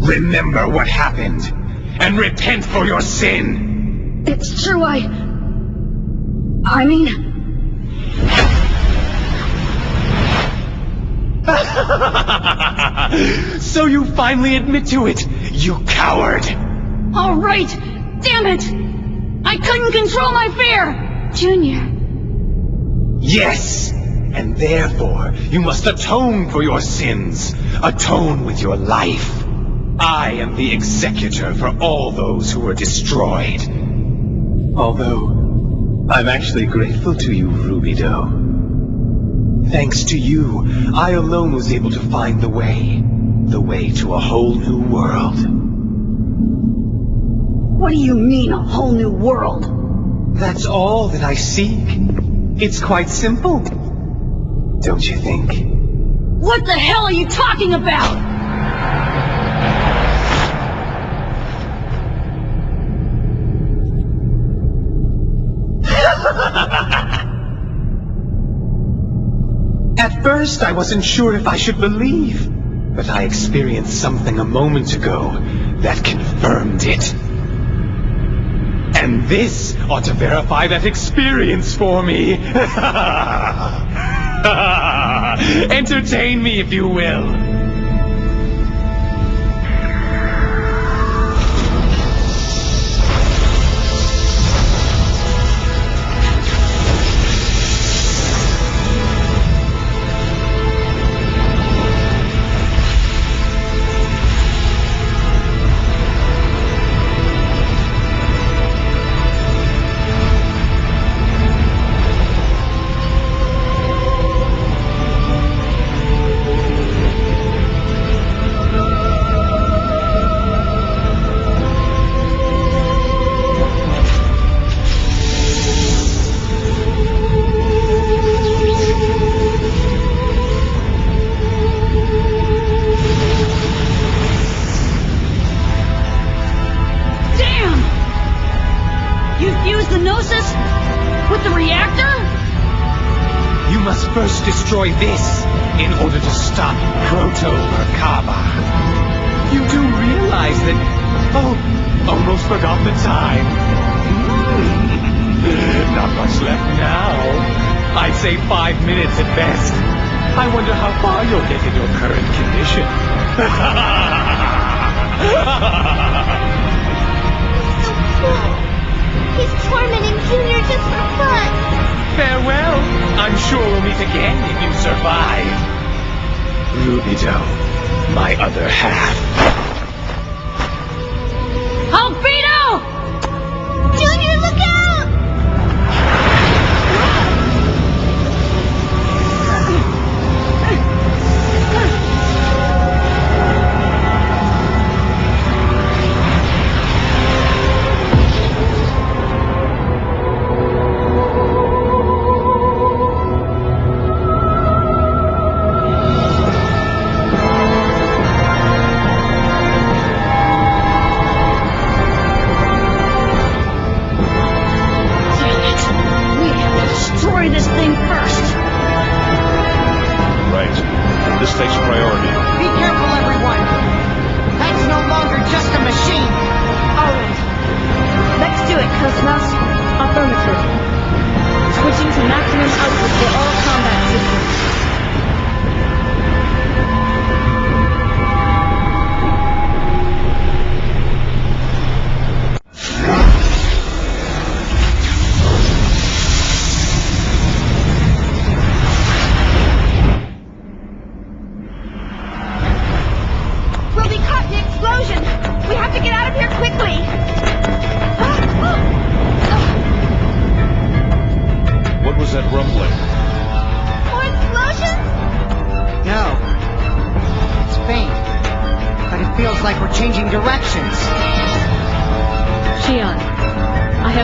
Remember what happened, and repent for your sin! It's true, I mean... So you finally admit to it, you coward! All right! Damn it! I couldn't control my fear! Junior. Yes! And therefore, you must atone for your sins. Atone with your life. I am the executor for all those who were destroyed. Although, I'm actually grateful to you, Rubido. Thanks to you, I alone was able to find the way to a whole new world. What do you mean, a whole new world? That's all that I seek. It's quite simple. Don't you think? What the hell are you talking about? At first, I wasn't sure if I should believe, but I experienced something a moment ago that confirmed it. And this ought to verify that experience for me. Entertain me, if you will. Destroy this in order to stop progress. Proto Merkaba. You do realize that... Oh, almost forgot the time. Not much left now. I'd say 5 minutes at best. I wonder how far you'll get in your current condition. He's tormenting Junior just for fun. Farewell. I'm sure we'll meet again if you survive. Rubido, my other half. Albedo! Junior, look out! This thing first. Right. This takes priority. Be careful, everyone. That's no longer just a machine. All right. Let's do it, Cosmos. Affirmative. Switching to maximum output for all combat systems.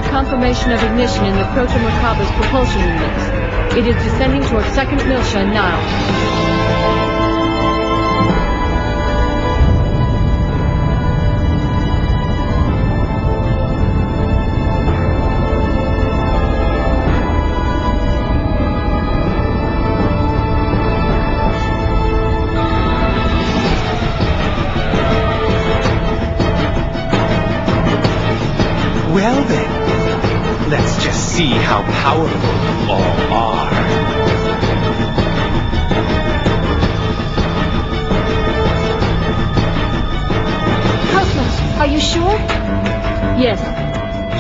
Confirmation of ignition in the Proto Merkaba's propulsion units. It is descending towards second Miltia now. Well then, let's just see how powerful you all are. Cosmos, are you sure? Yes.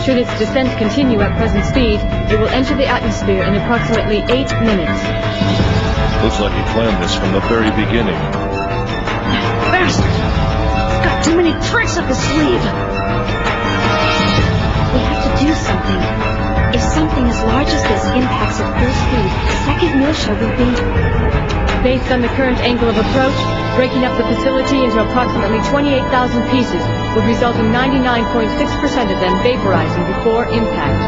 Should its descent continue at present speed, it will enter the atmosphere in approximately 8 minutes. Looks like he planned this from the very beginning. Bastard! He's got too many tricks up his sleeve. We have to do something. If something as large as this impacts at full speed, second Miltia will be... Based on the current angle of approach, breaking up the facility into approximately 28,000 pieces would result in 99.6% of them vaporizing before impact.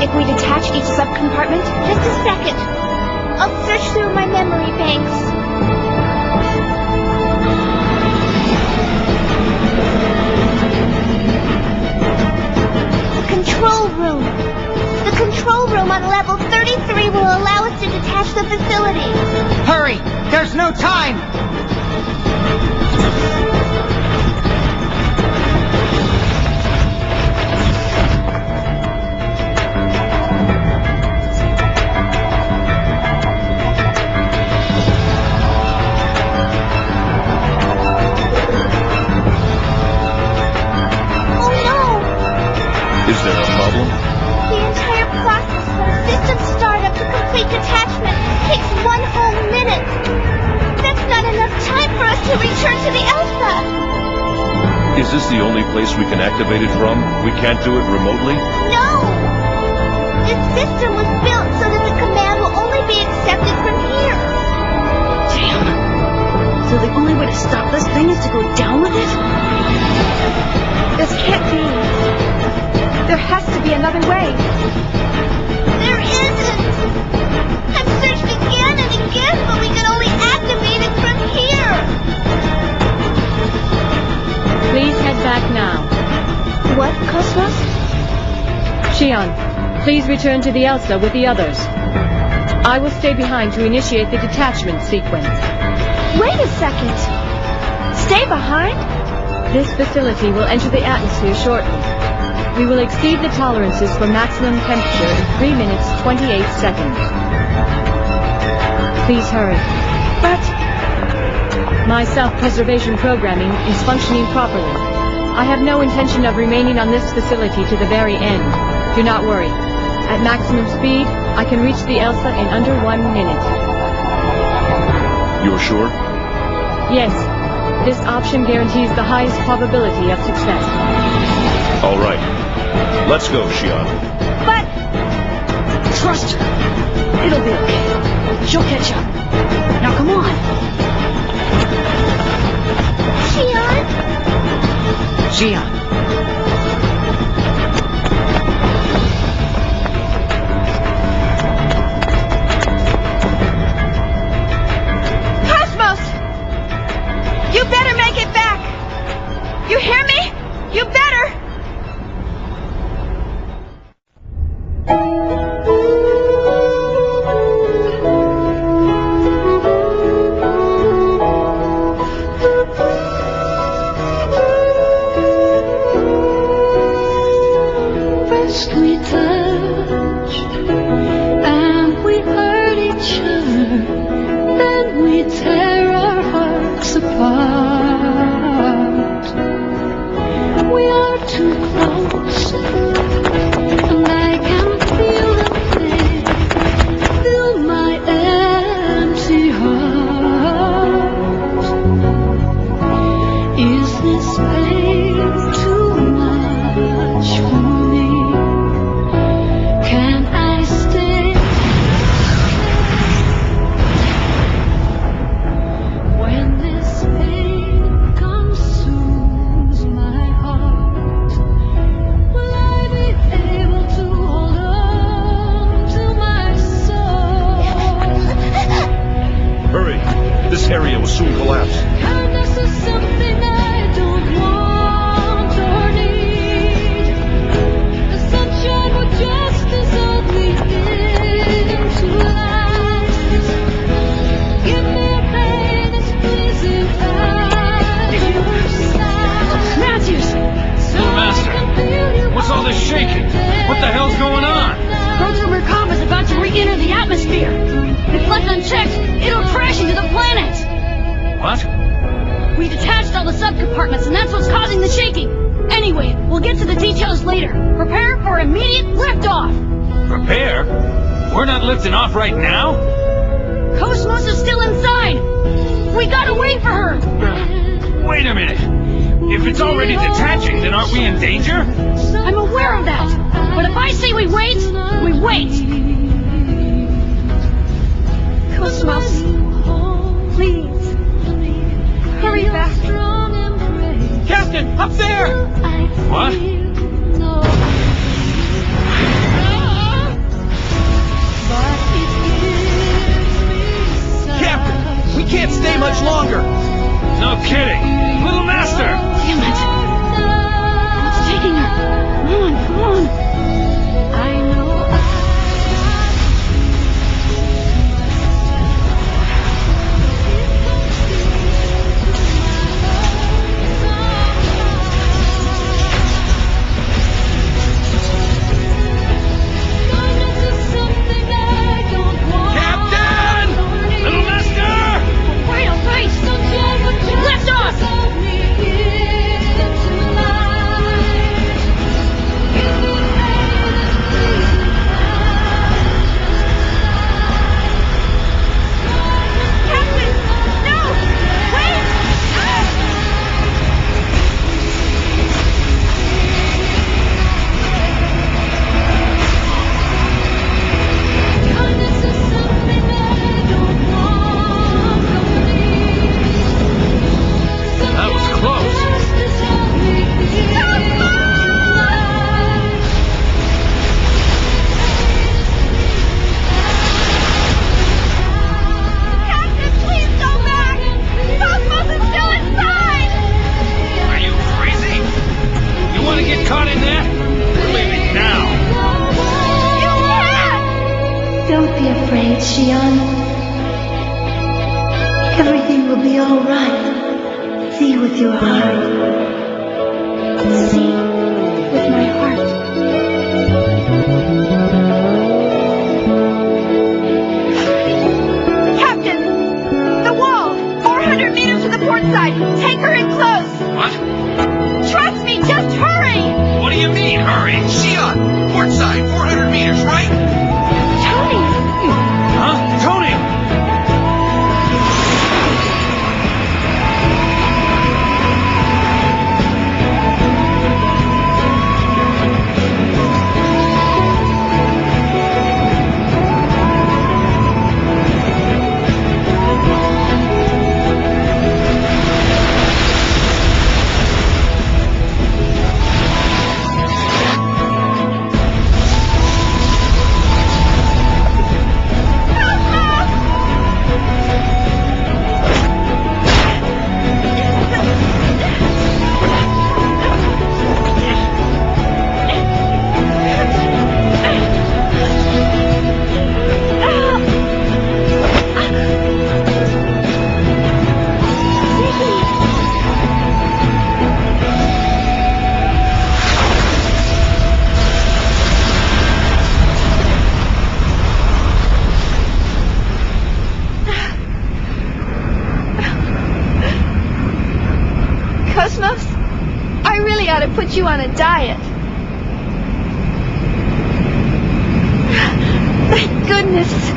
If we detach each subcompartment? Just a second. I'll search through my memory banks. Control room. The control room on level 33 will allow us to detach the facility. Hurry! There's no time! Is there a problem? The entire process from system startup to complete detachment takes 1 whole minute. That's not enough time for us to return to the Alpha. Is this the only place we can activate it from? We can't do it remotely? No! This system was built so that the command will only be accepted from here. Damn. So the only way to stop this thing is to go down with it? This can't be. There has to be another way. There isn't! I've searched again and again, but we can only activate it from here! Please head back now. What, Cosmos? Xion, please return to the Elsa with the others. I will stay behind to initiate the detachment sequence. Wait a second. Stay behind? This facility will enter the atmosphere shortly. We will exceed the tolerances for maximum temperature in 3 minutes, 28 seconds. Please hurry. But... My self-preservation programming is functioning properly. I have no intention of remaining on this facility to the very end. Do not worry. At maximum speed, I can reach the Elsa in under 1 minute. You're sure? Yes. This option guarantees the highest probability of success. All right. Let's go, Xian. But... Trust her. It'll be okay. She'll catch up. Now come on. Xian? Xian. You better make it back! You hear me? You better! First we touched, and we hurt each other, then we tear our hearts apart. We are too close, and I can feel the pain fill my empty heart. Is this pain too much for me? Can I stay? When this pain consumes my heart, will I be able to hold on to my soul? Hurry. This area will soon collapse. Kindness is something I don't want or need. The sunshine will just dissolve me into light. Give me a pain as pleasing as your sight. Matthews! Little Master, what's all this shaking? What the hell's going on? Proton Merkava is about to re-enter the atmosphere. If left unchecked, it'll crash into the planet. What? We detached all the subcompartments, and that's what's causing the shaking. Anyway, we'll get to the details later. Prepare for immediate liftoff. Prepare? We're not lifting off right now? Cosmos is still inside. We gotta wait for her. Wait a minute. If it's already detaching, then aren't we in danger? I'm aware of that. But if I say we wait, we wait. Cosmos, please, hurry back. Captain, up there! What? Captain, we can't stay much longer. No kidding. Little Master! Damn it. What's taking her? Come on, come on. I know Captain! Little Master! Wait, oh, wait. Lift off. That was close. Are you crazy? You want to get caught in that? We're leaving now. Don't be afraid, Xian. Everything will be be all right. See with your heart. See with my heart. Captain! The wall! 400 meters to the port side! Take her in close! What? Trust me, just hurry! What do you mean, hurry? Xion! Port side, 400 meters, right? Tony! Huh? Tony! Cosmos, I really ought to put you on a diet. Thank goodness.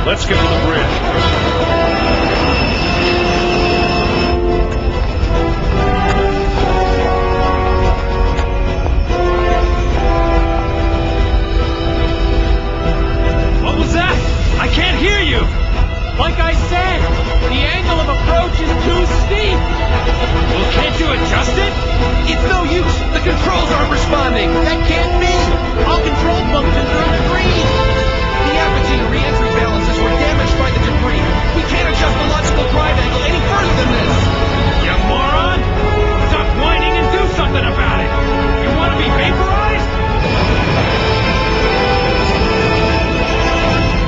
Let's get to the bridge. What was that? I can't hear you! Like I said, the angle of approach is too steep! Well, can't you adjust it? It's no use! The controls aren't responding! That can't be! All control functions are on green! The apogee and re-entry balances were damaged by the debris. We can't adjust the logical drive angle any further than this! You moron! Stop whining and do something about it! You want to be vaporized?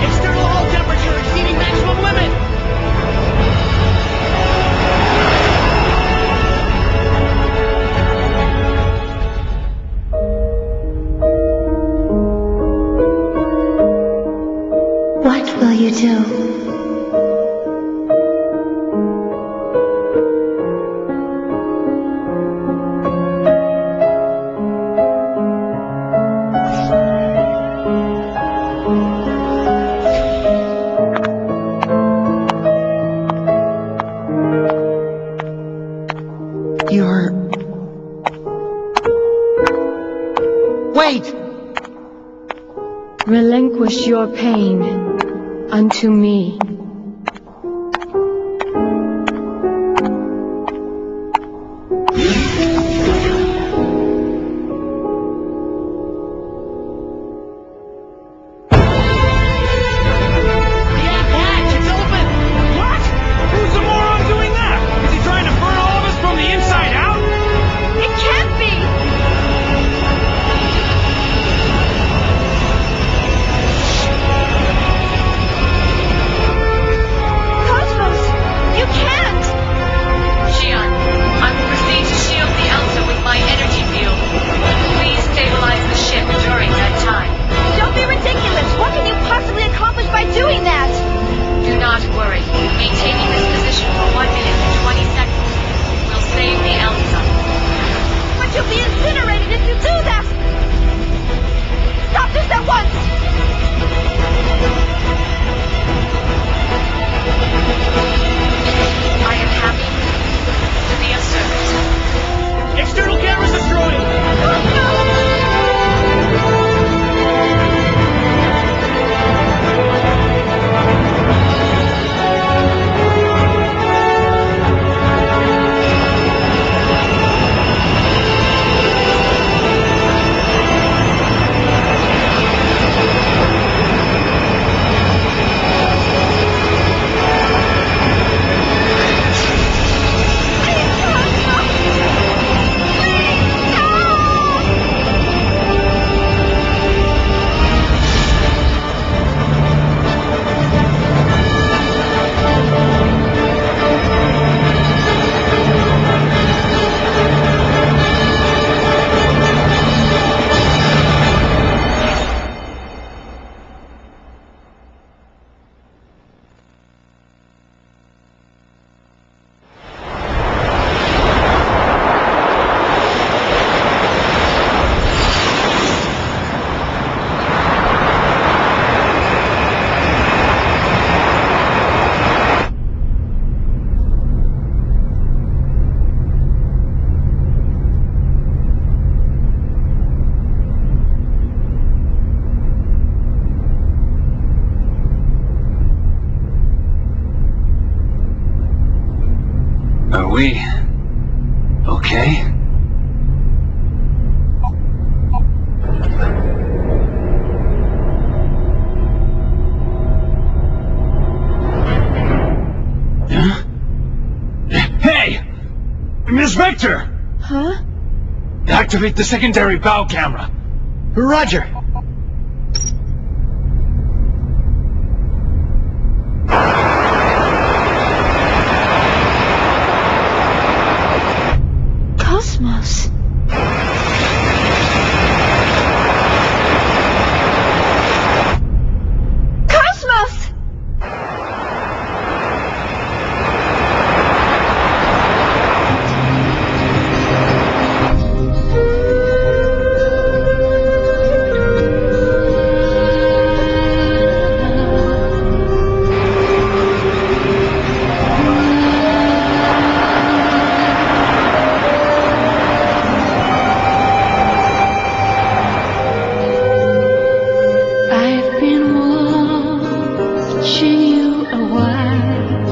External hull temperature exceeding maximum limit! What will you do? Wait! Relinquish your pain unto me. Are we okay? Huh? Hey! Miss Vector! Huh? Activate the secondary bow camera. Roger. Cosmos. Cosmos! I've been watching you a while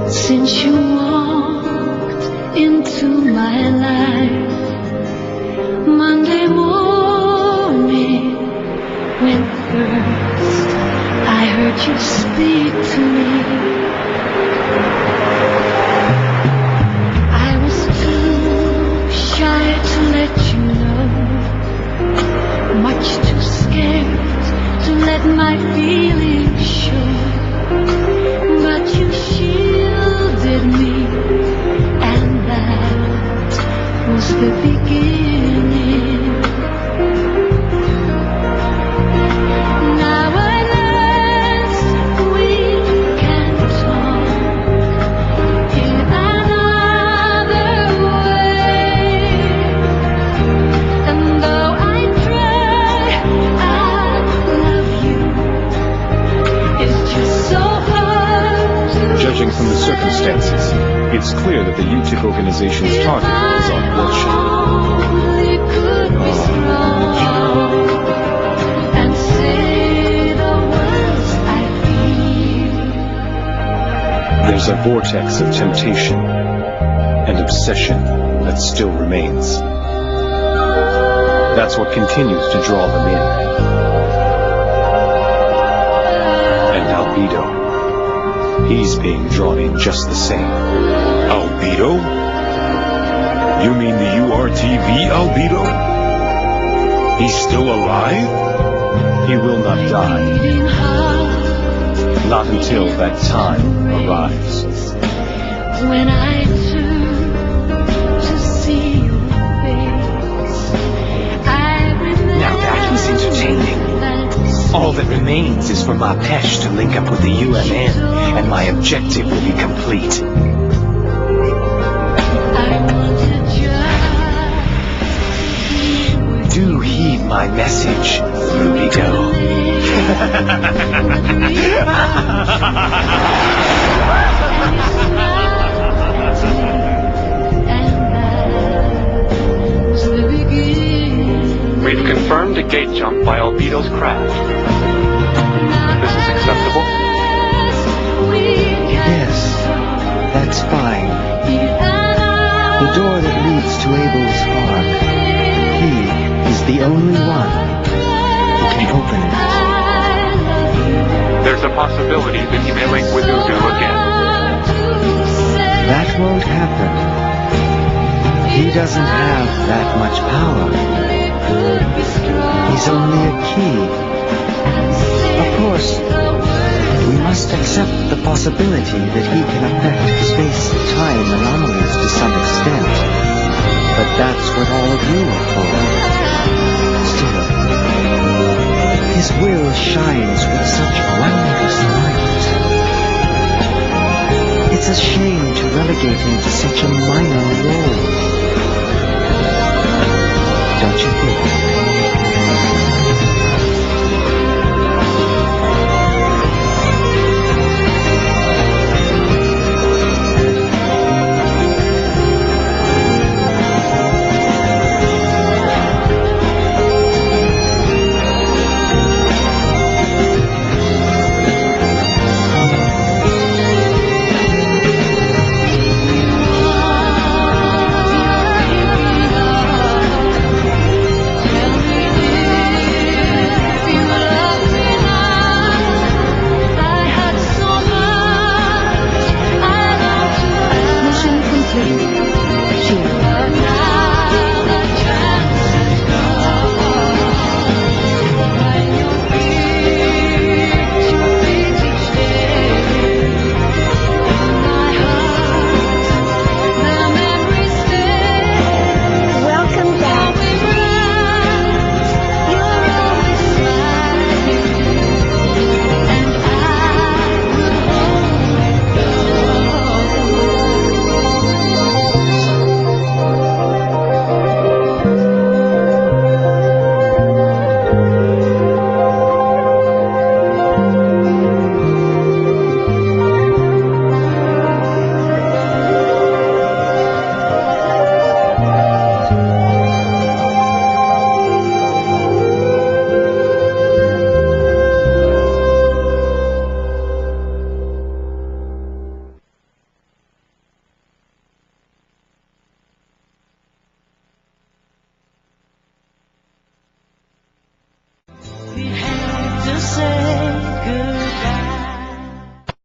since you walked into my life. Monday morning, when first I heard you speak to me, I was too shy to let you know, much too scared to let my feelings show. But you shielded me, and that was the beginning. Now at last we can talk in another way. And though I try, I love you. It's just so hard to Judging from the circumstances, it's clear that the UTIC organization's target is on bullshit. only could be strong and say the words I feel. There's a vortex of temptation and obsession that still remains. That's what continues to draw them in. And Albedo, he's being drawn in just the same. Albedo? You mean the URTV Albedo? He's still alive? He will not die. Not until that time arrives. When I turn to see your face, I remember. Now that was entertaining. All that remains is for Mapesh to link up with the UMN, and my objective will be complete. Do heed my message, Rubido. We've confirmed a gate jump by Albedo's craft. This is acceptable? Yes, that's fine. The door that leads to Abel's Farm. He is the only one who can open it. There's a possibility that he may link with Udu again. That won't happen. He doesn't have that much power. He's only a key. Of course, we must accept the possibility that he can affect space-time anomalies to some extent. But that's what all of you are for. Still, his will shines with such wondrous light. It's a shame to relegate him to such a minor role. Don't you think? say